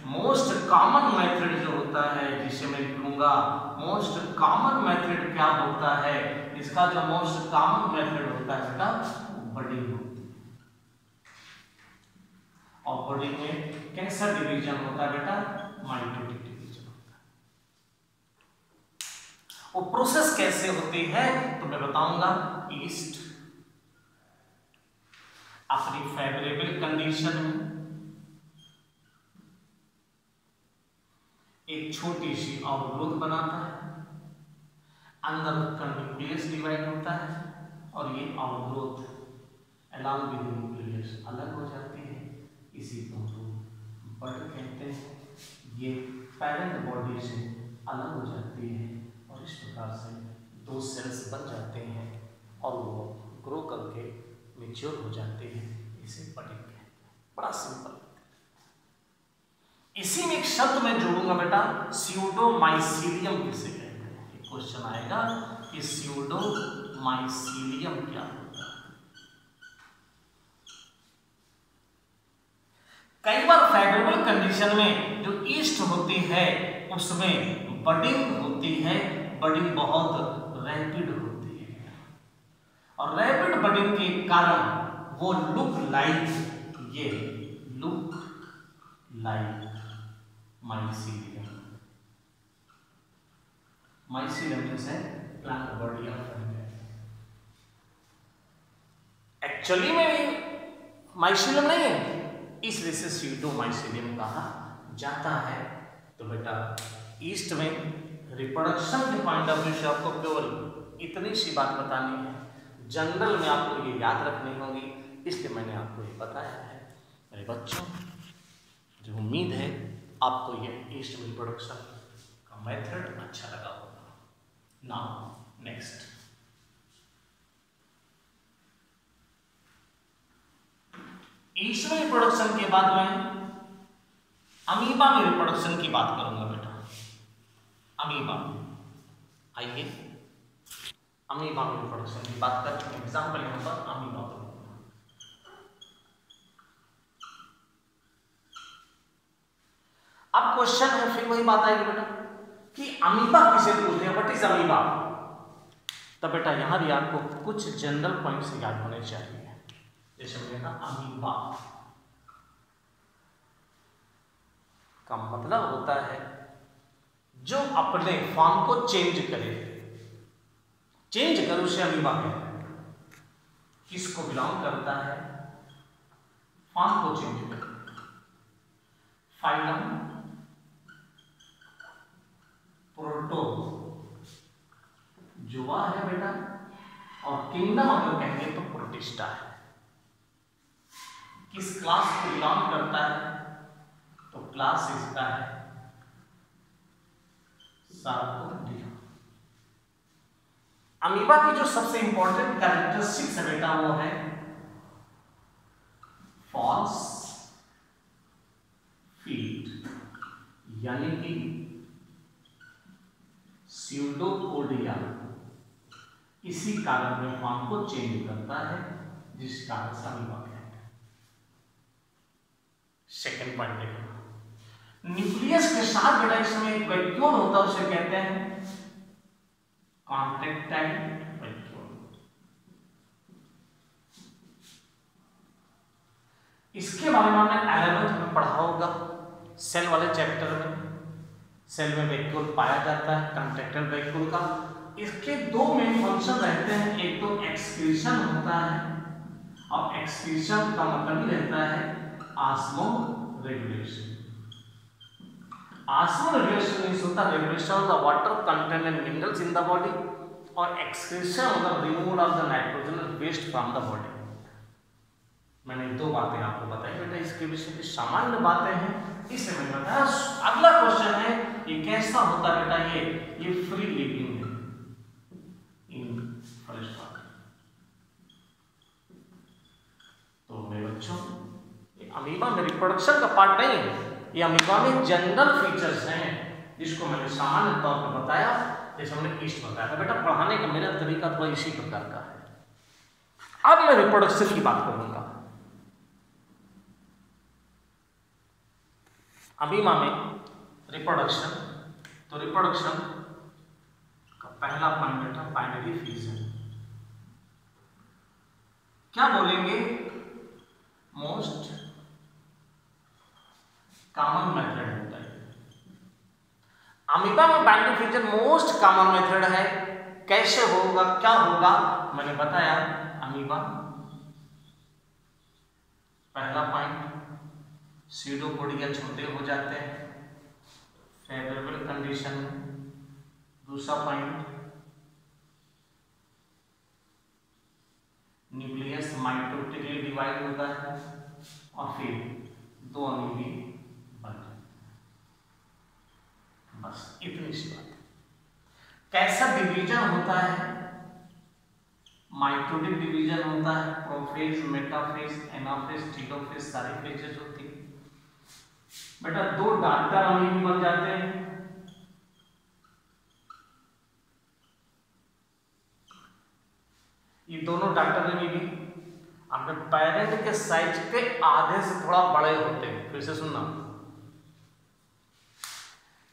मोस्ट कॉमन मेथड जो होता है, जिसे मैं लिखूंगा मोस्ट कॉमन मेथड क्या होता है? इसका जो मोस्ट कॉमन मेथड होता है बेटा, बडिंग होती है। और बडिंग में कैसा डिवीजन होता है बेटा? माइटोटिक डिवीजन होता है। वो प्रोसेस कैसे होती है तो मैं बताऊंगा। ईस्ट अपनी फेवरेबल कंडीशन में एक छोटी सी अवरोध बनाता है, अंदर का न्यूक्लियस डिवाइड होता है और ये अवरोध अलॉन्ग विद न्यूक्लियस अलग हो जाती है। इसी को हम बड कहते हैं। ये पेरेंट बॉडी से अलग हो जाती है और इस प्रकार से दो सेल्स बन जाते हैं और वो ग्रो करके मैच्योर हो जाते हैं। इसे बडिंग कहते हैं। बड़ा सिंपल। इसी में एक शब्द मैं जोड़ूंगा बेटा, स्यूडोमाइसीलियम किसे कहते हैं? क्वेश्चन आएगा कि स्यूडोमाइसीलियम क्या होता है। कई बार फेवरेबल कंडीशन में जो ईस्ट होती है उसमें बडिंग होती है। बडिंग बहुत रैपिड होती है और रैपिड बडिंग के कारण वो लुक लाइक, ये लुक लाइक माइसीलियम। माइसीलियम जैसे plant body of fungus. Actually में माइसीलियम नहीं है, इसलिए से सीडोमाइसीलियम कहा जाता है। तो बेटा ईस्ट में रिप्रोडक्शन के पॉइंट ऑफ व्यू से आपको केवल इतनी सी बात बतानी है, जनरल में आपको ये याद रखनी होगी, इसलिए मैंने आपको ये बताया है। मेरे बच्चों, जो उम्मीद है आपको ये ईस्ट में रिप्रोडक्शन का मेथड अच्छा लगा होगा। नाउ नेक्स्ट, ईस्ट में रिप्रोडक्शन के बाद मैं अमीबा में रिप्रोडक्शन की बात करूंगा बेटा। अमीबा, आइए अमीबा में रिप्रोडक्शन की बात करते हैं। एग्जाम्पल यहाँ पर अमीबा पर। अब क्वेश्चन है, फिर वही बात आएगी बेटा कि अमीबा किसे बोलते हैं, व्हाट इज अमीबा। तो बेटा यहां भी आपको कुछ जनरल पॉइंट्स याद होने चाहिए। जैसे मैंने कहा अमीबा का मतलब होता है जो अपने फॉर्म को चेंज करे, चेंज कर उसे अमीबा कहते हैं। किसको बिलोंग करता है, फॉर्म को चेंज कर। फाइलम प्रोटो जुआ है बेटा, और किंगडम अगर कहेंगे तो प्रोटिस्टा है। किस क्लास को बिलोंग करता है, तो क्लास इसका है सार्कोडिया। अमीबा की जो सबसे इंपॉर्टेंट कैरेक्टरिस्टिक्स है बेटा वो है फॉल्स फीट, यानी कि स्यूडोपोडिया। इसी कारण में फॉर्म को चेंज करता है, जिस कारण से अमीबा कहते हैं। सेकेंड पॉइंट देखो, न्यूक्लियस के साथ बेटा इसमें एक वैक्यूल होता है, उसे कहते हैं कॉन्ट्रैक्टाइल वैक्यूल। इसके बारे में हमने 11th में पढ़ा होगा, सेल वाले चैप्टर में। सेल में वैक्यूल पाया जाता है, कॉन्ट्रैक्टाइल वैक्यूल का। इसके दो मेन फंक्शन रहते हैं, एक तो एक्सक्रीशन होता है, और एक्सक्रीशन का मतलब ही रहता है osmoregulation. Osmoregulation means होता है regulation of the water content and minerals in the body, और एक्सक्रीशन मतलब removal of the nitrogen waste from the body. मैंने दो बातें आपको बताई बेटा, इसके विषय की सामान्य बातें हैं, इसे मैंने बताया। अगला क्वेश्चन है, ये कैसा होता है बेटा, ये फ्री लिविंग है इन फॉरेस्ट वाटर। तो मेरे बच्चों, ये अमीबा में रिप्रोडक्शन का पार्ट नहीं है, ये अमीबा में जनरल फीचर्स हैं, जिसको मैंने सामान्य तौर पर बताया, जैसे हमने ईस्ट बताया था। बेटा पढ़ाने का मेरा तरीका थोड़ा इसी प्रकार का है। अब मैं रिप्रोडक्शन की बात करूंगा। अमीबा में रिप्रोडक्शन, तो रिप्रोडक्शन का पहला पॉइंट बेटा बाइनरी फिजन। क्या बोलेंगे, मोस्ट कॉमन मेथड होता है। अमीबा में binary fission most common method है। कैसे होगा, क्या होगा, मैंने बताया। अमीबा पहला पॉइंट, स्यूडोपोडिया छोटे हो जाते हैं फेवरेबल कंडीशन में। दूसरा पॉइंट, न्यूक्लियस माइटोटिकली डिवाइड होता है, और फिर दो अमीबी बन जाते हैं। बस इतनी सी बात। कैसा डिवीजन होता है, माइटोटिक डिवीजन होता है, प्रोफेज, मेटाफेज, एनाफेज, टीलोफेज, सारी फेजेस होती है। बेटा दो डार्टर अमीबी बन जाते हैं, ये दोनों डार्टर अमीबी अपने पेरेंट के साइज के आधे से थोड़ा बड़े होते हैं। फिर से सुनना,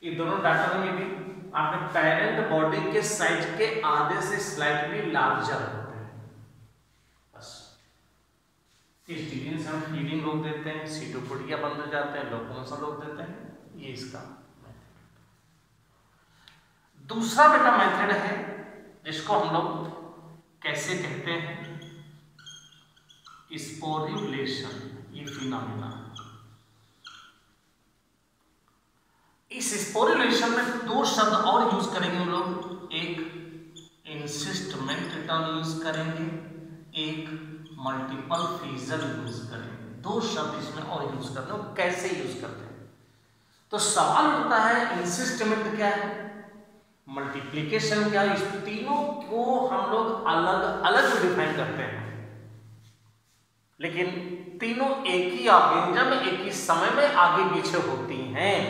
ये दोनों डार्टर अमीबी अपने पेरेंट बॉडी के साइज के आधे से स्लाइटली लार्जर होते हैं। बस इस डिवीजन से हम फीडिंग रोक देते हैं, सीटोपोडिया बंद हो जाते हैं, लोकोमोशन रोक देते हैं। ये इसका मेथड। दूसरा बेटा मेथड है जिसको हम लोग कैसे कहते हैं, स्पोर्युलेशन। ये फिनोमेना, इस स्पोर्युलेशन में दो शब्द और यूज करेंगे हम लोग, एक इंसिस्टमेंट टर्म यूज करेंगे, एक मल्टीपल फ्रीजर यूज करेंगे। दो शब्द इसमें और यूज करते हैं। कैसे यूज करते हैं तो सवाल उठता है, इंसिस्टमेंट क्या है, मल्टीप्लिकेशन क्या है। इस तीनों को हम लोग अलग अलग डिफाइन करते हैं, लेकिन तीनों एक ही ऑर्गेनिज्म में एक ही समय में आगे पीछे होती हैं,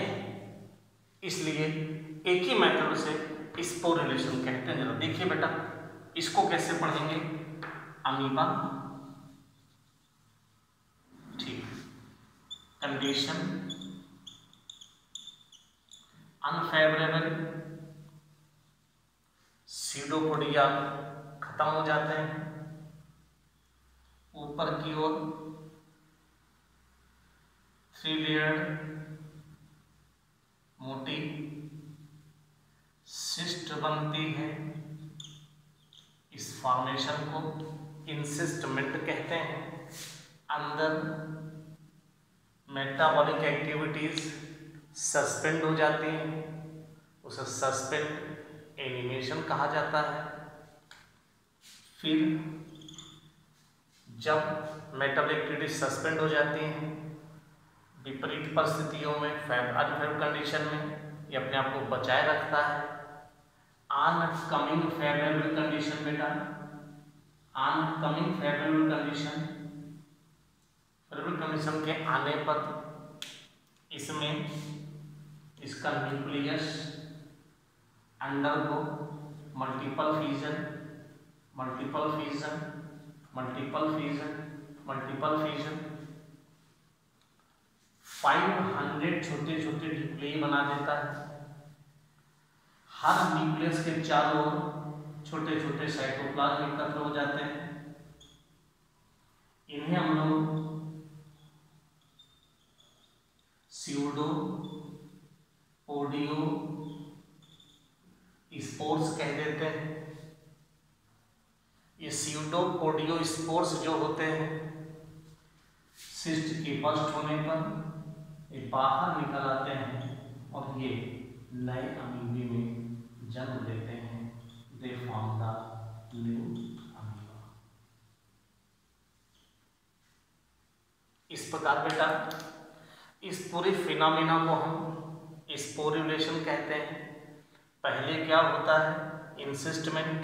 इसलिए एक ही मेथड से स्पोर्युलेशन कहते हैं। जरा देखिए बेटा, इसको कैसे पढ़ेंगे, अमीबा, ठीक, कंडीशन अनफेवरेबल, सीडोपोडिया खत्म हो जाते हैं, ऊपर की ओर 3 लेयर मोटी सिस्ट बनती है। इस फॉर्मेशन को इंसिस्टमेंट कहते हैं। अंदर मेटाबॉलिक एक्टिविटीज सस्पेंड हो जाती हैं, उसे सस्पेंड एनिमेशन कहा जाता है। फिर जब मेटाबॉलिक एक्टिविटीज सस्पेंड हो जाती हैं, विपरीत परिस्थितियों में अनफेवरेबल कंडीशन में ये अपने आप को बचाए रखता है। अनकमिंग फेवरेबल कंडीशन बेटा, अनकमिंग फेवरेबल कंडीशन के आने पर इसमें इसका nucleus undergo multiple fusion, multiple fusion, multiple fusion, multiple fusion, 500 छोटे छोटे न्यूक्लियस बना देता है। हर न्यूक्लियस के चारों ओर छोटे छोटे साइटोप्लाज्म एकत्र हो जाते हैं। इन्हें हम लोग स्यूडो पोडियो स्पोर्स कह देते हैं। ये स्यूडो पोडियो स्पोर्स जो होते हैं, सिस्ट के बस्ट होने पर ये बाहर निकल आते हैं और ये नए अमीबे में जन्म लेते हैं। They form the new amoeba. इस प्रकार बेटा इस पूरे फिनोमेना को हम स्पोर्युलेशन कहते हैं। पहले क्या होता है, इंसिस्टमेंट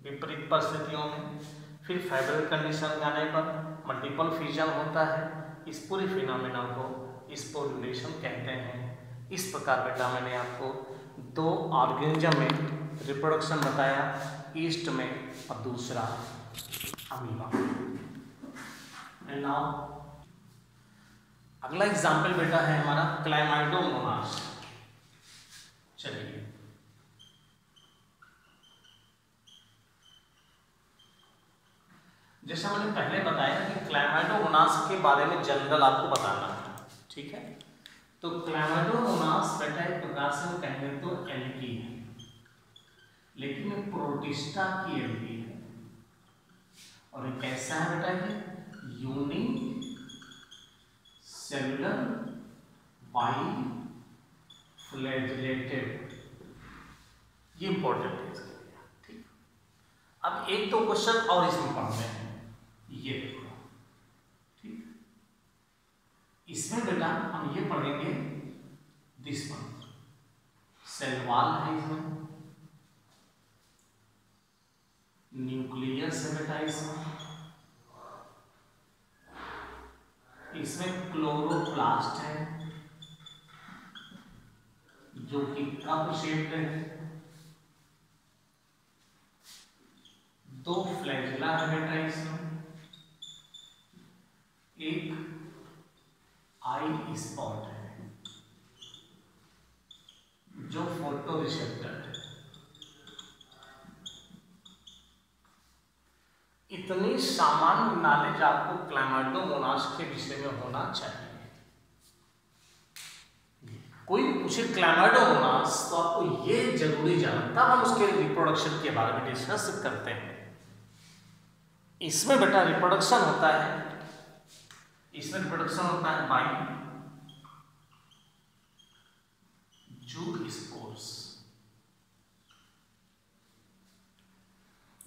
विपरीत परिस्थितियों में, फिर फेवरेबल कंडीशन आने पर मल्टीपल फ्यूजन होता है। इस पूरे फिनोमेना को स्पोर्युलेशन कहते हैं। इस प्रकार बेटा मैंने आपको दो ऑर्गेनिज्म में रिप्रोडक्शन बताया, ईस्ट में और दूसरा अमीबा। एंड नाउ अगला एग्जाम्पल बेटा है हमारा क्लाइमाइडोमोनास। चलिए जैसा मैंने पहले बताया कि क्लाइमाइडोमोनास के बारे में जनरल आपको बताना है, ठीक है। तो क्लाइमाइडोमोनास बेटा एक प्रकार से हम कहेंगे तो एल्गी है, लेकिन प्रोटिस्टा की एल्गी है। और ये कैसा है बेटा, ये यूनिक सेलुलर बाइफ्लैजिलेटेड, ये इंपॉर्टेंट है इसके लिए, ठीक। अब एक तो क्वेश्चन और इसमें पढ़ते हैं, ये देखो, ठीक। इसमें बेटा हम ये पढ़ेंगे, दिस वन सेल वॉल है, इसमें न्यूक्लियस है बेटा, इसमें क्लोरोप्लास्ट है जो कि कप शेप्ड है। दो फ्लैजिला है बेटा इसमें, एक आई स्पॉट है जो फोटो रिसेप्टर है। इतनी कोई सामान्य नॉलेज आपको क्लैमाइडोमोनास के विषय में होना चाहिए। कोई पूछे क्लैमाइडोमोनास तो आपको ये जरूरी जानना, तब हम उसके रिप्रोडक्शन के बारे में डिस्कस करते हैं। इसमें बेटा रिप्रोडक्शन होता है, इसमें रिप्रोडक्शन होता है बाई जूस्पोर्स।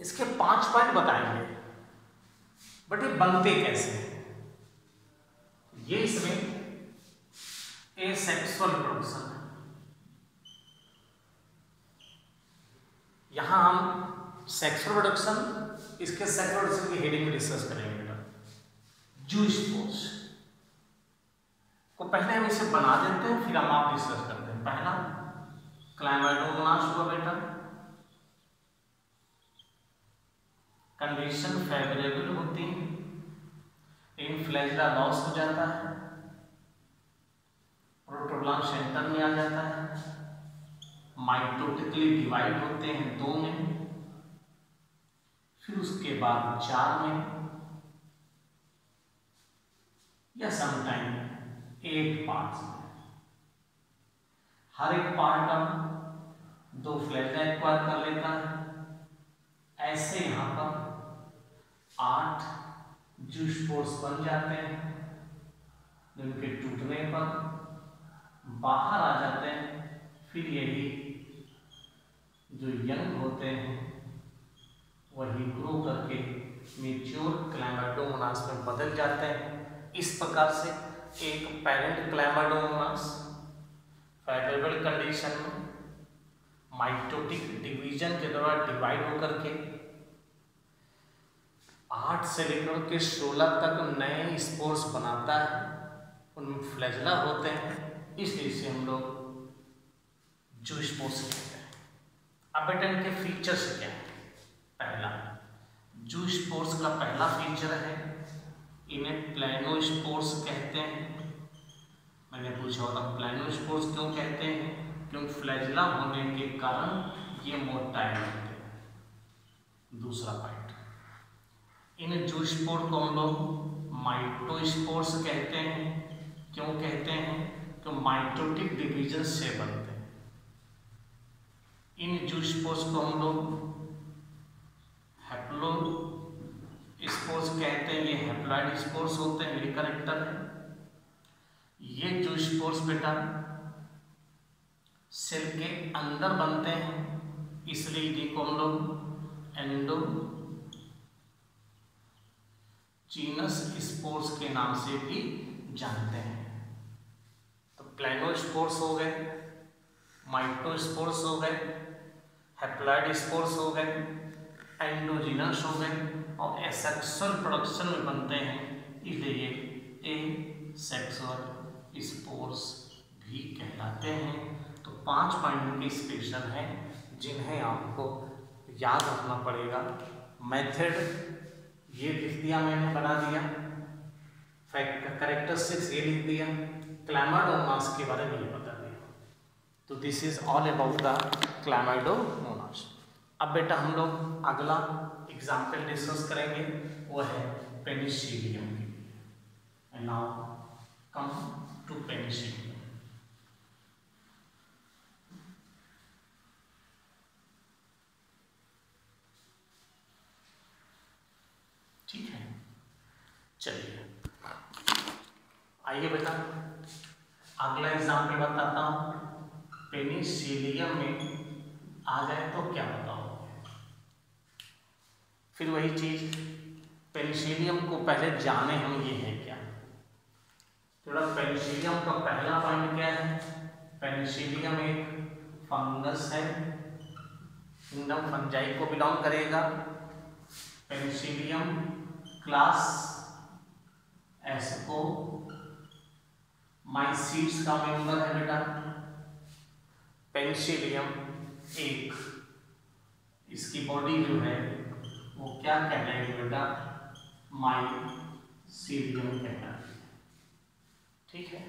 इसके 5 पॉइंट बताएंगे, बट ये बनते कैसे हैं। ये इसमें एसेक्सुअल रिप्रोडक्शन है। यहां हम सेक्सुअल रिप्रोडक्शन, इसके सेक्सुअल रिप्रोडक्शन की हेडिंग में डिस्कस करेंगे बेटा। जूस्पोर्स को पहले हम इसे बना देते हैं, फिर हम आप डिस्कस करते हैं। पहला क्लैमाइडोमोनास हुआ बेटा, कंडीशन फेवरेबल होती है, इन फ्लैजिला लॉस हो जाता है, प्रोटोप्लाज्म सेंटर में आ जाता है, माइटोटिकली डिवाइड होते हैं 2 में, फिर उसके बाद 4 में, या समटाइम 8 पार्ट्स में। हर एक पार्ट का 2 फ्लैजिला एक्वायर कर लेता है। ऐसे यहां पर 8 जूस्पोर्स बन जाते हैं, जिनके टूटने पर बाहर आ जाते हैं। फिर यही जो यंग होते हैं वही ग्रो करके मैच्योर क्लैमाइडोमोनास में बदल जाते हैं। इस प्रकार से एक पेरेंट क्लैमाइडोमोनास फेवरेबल कंडीशन में माइटोटिक डिवीजन के द्वारा डिवाइड होकर के 8 से लेकर के 16 तक नए स्पोर्स बनाता है, उनमें फ्लैजिला होते हैं, इसलिए इसे हम लोग जूस्पोर्स कहते हैं। अब बेटा इनके फीचर्स क्या है। पहला, जूस्पोर्स का पहला फीचर है, इन्हें प्लैनोस्पोर्स कहते हैं। मैंने पूछा होता प्लैनोस्पोर्स क्यों कहते हैं, क्योंकि फ्लैजिला होने के कारण ये मोटाइल होते हैं। दूसरा पॉइंट, इन जूस्पोर को हम लोग माइटोस्पोर्स कहते हैं। क्यों कहते हैं, तो माइटोटिक डिवीजन से बनते हैं। इन जूस्पोर्स को हम लोग हैप्लो स्पोर्स कहते हैं। ये हैप्लॉइड स्पोर्स होते हैं, ये कैरेक्टर है। ये जूस्पोर्स बेटा सेल के अंदर बनते हैं, इसलिए इनको हम लोग एंडोजीनस स्पोर्स के नाम से भी जानते हैं। तो प्लैनोस्पोर्स हो गए, माइटोस्पोर्स हो गए, हैप्लॉइड स्पोर्स हो गए, एंडोजीनस हो गए, और एसेक्सुअल प्रोडक्शन में बनते हैं, इसलिए एसेक्सुअल स्पोर्स भी कहलाते हैं। तो 5 पॉइंट के स्पेशल हैं जिन्हें आपको याद रखना पड़ेगा। मेथड ये लिख दिया मैंने, बना दिया। कैरेक्टरिस्टिक्स ये लिख दिया, क्लैमाइडोमोनास के बारे में ये बता दिया। तो this is all about the Chlamydomonas. अब बेटा हम लोग अगला एग्जाम्पल डिस्कस करेंगे, वो है penicillium. And now come to penicillium. ठीक है, चलिए आइए बेटा अगला एग्जाम्पल बताता हूं। पेनिसिलियम में आ जाए तो क्या बताओ। फिर वही चीज, पेनिसिलियम को पहले जाने हम, ये है क्या। थोड़ा पेनिसिलियम का पहला पॉइंट क्या है। पेनिसिलियम एक फंगस है, किंगडम फंजाई को बिलोंग करेगा। पेनिसिलियम क्लास एस्को माइसीड्स का मेंबर है बेटा। पेनिसिलियम एक, इसकी बॉडी जो है वो क्या कहलाएगी बेटा, माइसीलियम कहलाएगी। ठीक है,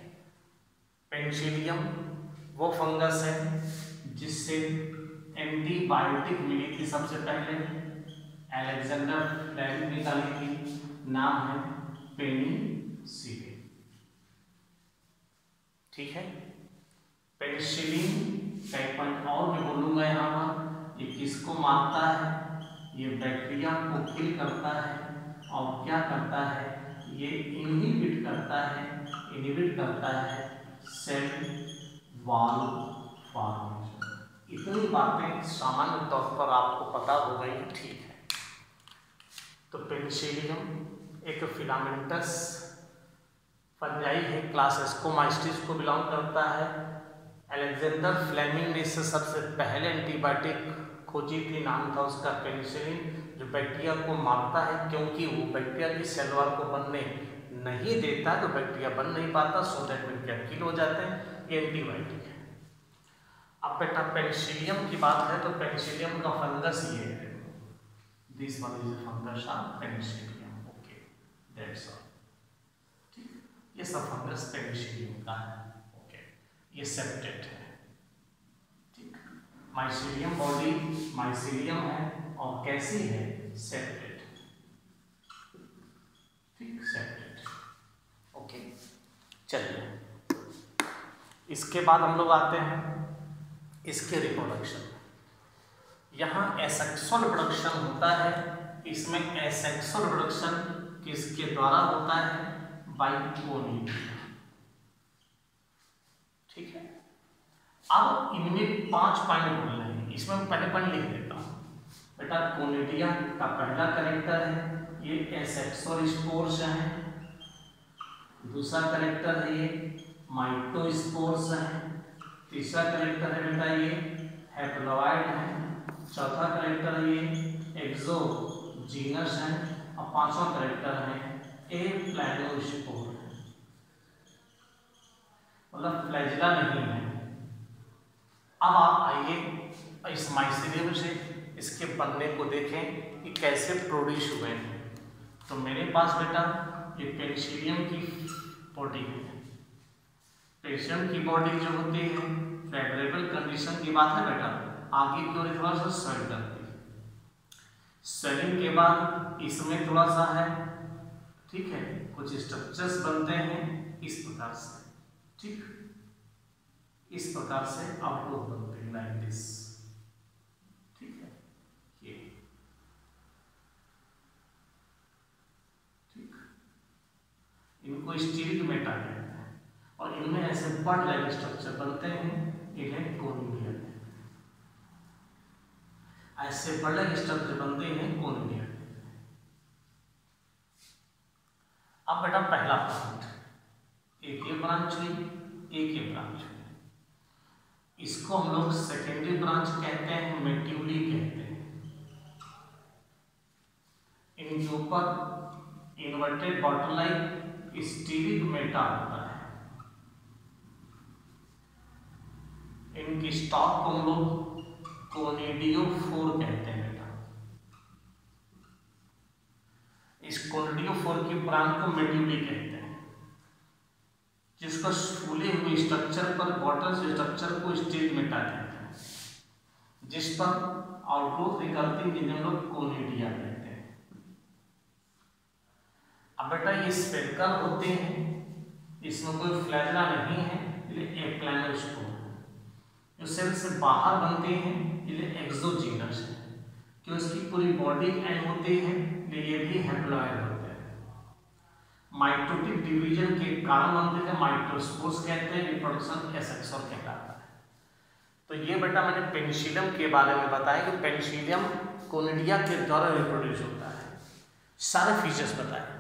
पेनिसिलियम वो फंगस है जिससे एंटीबायोटिक मिली थी सबसे पहले, अलेक्जेंडर फ्लेमिंग निकाली थी, नाम है पेनिसिलिन। ठीक है, पेनिसिलिन का एक पॉइंट और भी बोलूंगा यहाँ पर, ये किसको मारता है? ये बैक्टीरिया को किल करता है और क्या करता है? ये इनहिबिट करता है सेल वॉल फॉर्मेशन। इतनी बातें सामान्य तौर पर आपको पता हो गई, ठीक है। तो पेनिसिलियम एक फिलामेंटस फंजाई है, क्लास एस्कोमाइस्टिस को बिलोंग करता है। अलेक्जेंडर फ्लेमिंग ने इससे सबसे पहले एंटीबायोटिक खोजी थी, नाम था उसका पेनिसिलिन, जो बैक्टीरिया को मारता है, क्योंकि वो बैक्टीरिया की सेल वॉल को बनने नहीं देता, तो बैक्टीरिया बन नहीं पाता, सो दैट बैक्टीरिया किल हो जाते हैं। ये एंटीबायोटिक है। अब बेटा पेनिसिलियम की बात है, तो पेनिसिलियम का फंगस ये है, this one is fungus of Penicillium. Okay, that's all. ठीक, ये सब फंगस पेनिसिलियम का है। ओके, ये सेप्टेट है। ठीक, माइसीलियम बॉडी माइसीलियम है और कैसी है? सेप्टेट। ठीक, सेप्टेट। ओके, चलिए इसके बाद हम लोग आते हैं इसके रिप्रोडक्शन। यहाँ एसेक्सुअल रिप्रोडक्शन होता है, इसमें एसेक्सुअल रिप्रोडक्शन किसके द्वारा होता है? By conidia. ठीक है, अब इनमें 5 पॉइंट बोलने हैं, इसमें मैं पहले पॉइंट लिख देता हूँ बेटा। कोनिडिया का पहला कैरेक्टर है ये एसेक्सुअल स्पोर्स है, दूसरा कैरेक्टर है ये माइटोस्पोर्स है, तीसरा कैरेक्टर है बेटा ये हैप्लॉइड है, चौथा कैरेक्टर है ये एक्सोजीनस है और पांचवा कैरेक्टर है एप्लैनोस्पोर है, मतलब फ्लैजिला नहीं है। अब आप आइए इस माइसीलियम से इसके बनने को देखें कि कैसे प्रोड्यूस हुए हैं। तो मेरे पास बेटा ये पेनिसिलियम की बॉडी है। पेनिसिलियम की बॉडी जो होती है फेवरेबल कंडीशन की बात है बेटा, आगे की ओर थोड़ा सा स्वेल करती है। स्वेलिंग के बाद इसमें थोड़ा सा है, ठीक है, कुछ स्ट्रक्चर्स बनते हैं इस प्रकार से। ठीक, इस प्रकार से आउटपुट बनते हैं लाइक दिस। ठीक है, ये ठीक, इनको स्टीरिक मेटा कहते हैं और इनमें ऐसे बर्ड लाइक स्ट्रक्चर बनते हैं, इन्हें कोनिडिया कहते हैं। ऐसे बर्ड लाइक स्ट्रक्चर बनते हैं, कोनिडिया कहते हैं। अब बेटा पहला पॉइंट, एक ये ब्रांच हुई, एक ये ब्रांच हुई, इसको हम लोग सेकेंडरी ब्रांच कहते हैं, मेट्यूली कहते हैं। इनके ऊपर inverted bottle like sterigmata होता है। इनकी स्टॉक को हम लोग कोनिडियोफोर कहते हैं बेटा। इस कोनिडियोफोर की ब्रांच को मेट्यूली कहते हैं, जिसका फूले हुए स्ट्रक्चर पर बॉटल स्ट्रक्चर को स्टीरिक मेटा कहते हैं, जिस पर आउटग्रोथ निकलती है जिन्हें लोग कोनिडिया कहते हैं। अब बेटा ये स्फेरिकल होते हैं, इसमें कोई फ्लैजिला नहीं है, इसलिए एप्लैनोस्पोर। जो सेल से बाहर बनते हैं इसलिए एक्सोजीनस है, क्यों इसकी पूरी बॉडी एंड होती है, ये भी हैप्लॉइड होते हैं। माइटोटिक डिवीजन के कारण बनते हैं, माइटोस्पोर्स कहते हैं, रिप्रोडक्शन एसेक्सुअल कहलाता है। तो ये बेटा मैंने पेनिसिलियम के बारे में बताया कि पेनिसिलियम कोनिडिया के द्वारा रिप्रोड्यूस होता है। सारे फीचर्स बताए।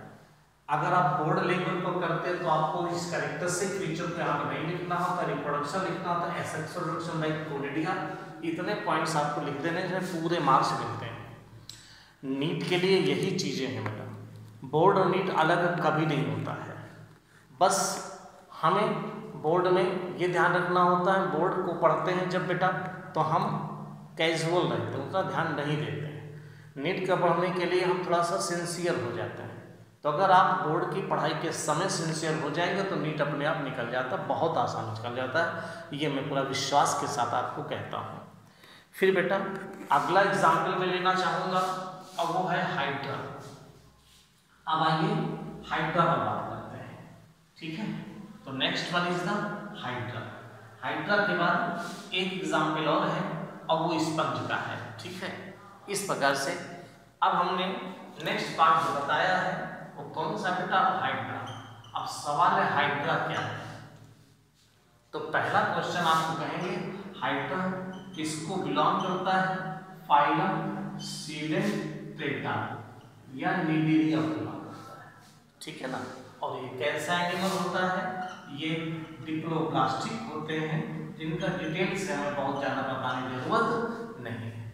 अगर आप बोर्ड लेवल पर करते हैं तो आपको इस कैरेक्टरिस्टिक फीचर को यहाँ पर नहीं लिखना होता, रिप्रोडक्शन लिखना होता, एसेक्सुअल रिप्रोडक्शन लाइक कोनिडिया, इतने पॉइंट्स आपको लिख देने हैं, पूरे मार्क्स मिलते हैं। नीट के लिए यही चीज़ें हैं बेटा, बोर्ड और नीट अलग कभी नहीं होता है। बस हमें बोर्ड में ये ध्यान रखना होता है, बोर्ड को पढ़ते हैं जब बेटा तो हम कैजुअल रहते हैं, उतना ध्यान नहीं देते हैं। नीट का पढ़ने के लिए हम थोड़ा सा सिंसियर हो जाते हैं। तो अगर आप बोर्ड की पढ़ाई के समय सिंसियर हो जाएंगे तो नीट अपने आप निकल जाता है, बहुत आसान निकल जाता है, ये मैं पूरा विश्वास के साथ आपको कहता हूँ। फिर बेटा अगला एग्जाम्पल मैं लेना चाहूँगा अब वो है हाइड्रा। अब आइए हाइड्रा पर बात करते हैं, ठीक है। तो next one is the hydra. Hydra के बाद एक एग्जाम्पल और है, अब वो स्पंज का है, ठीक है। इस प्रकार से अब हमने नेक्स्ट पार्ट जो बताया है वो कौन सा बेटा? हाइड्रा। अब सवाल है हाइड्रा क्या है? तो पहला क्वेश्चन आपको कहेंगे हाइड्रा किसको बिलोंग करता है? फाइलम सीडेंटेटा या नीडेरिया बिलोंग करता है, ठीक है ना। और ये कैसा एनिमल होता है? ये डिप्लोप्लास्टिक होते हैं, जिनका डिटेल से हमें बहुत ज़्यादा बताने की जरूरत नहीं है।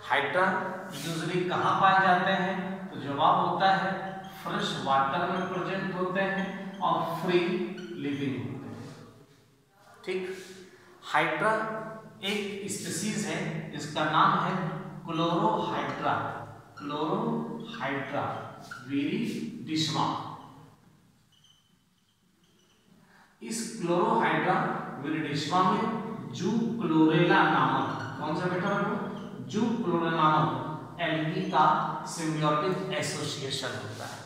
हाइड्रा यूजुअली कहाँ पाए जाते हैं? तो जवाब होता है फ्रेश वाटर में प्रेजेंट होते हैं और फ्री लिविंग होते हैं, ठीक। हाइड्रा एक स्पीसीज है जिसका नाम है क्लोरोहाइड्रा, क्लोरोहाइड्रा विरिडिस्मा। इस क्लोरोहाइड्रा विरिडिस्मा में जू क्लोरेला नामक, कौन सा बेटा? जू क्लोरेला नामक एल्गी का सिम्बियोटिक एसोसिएशन होता है,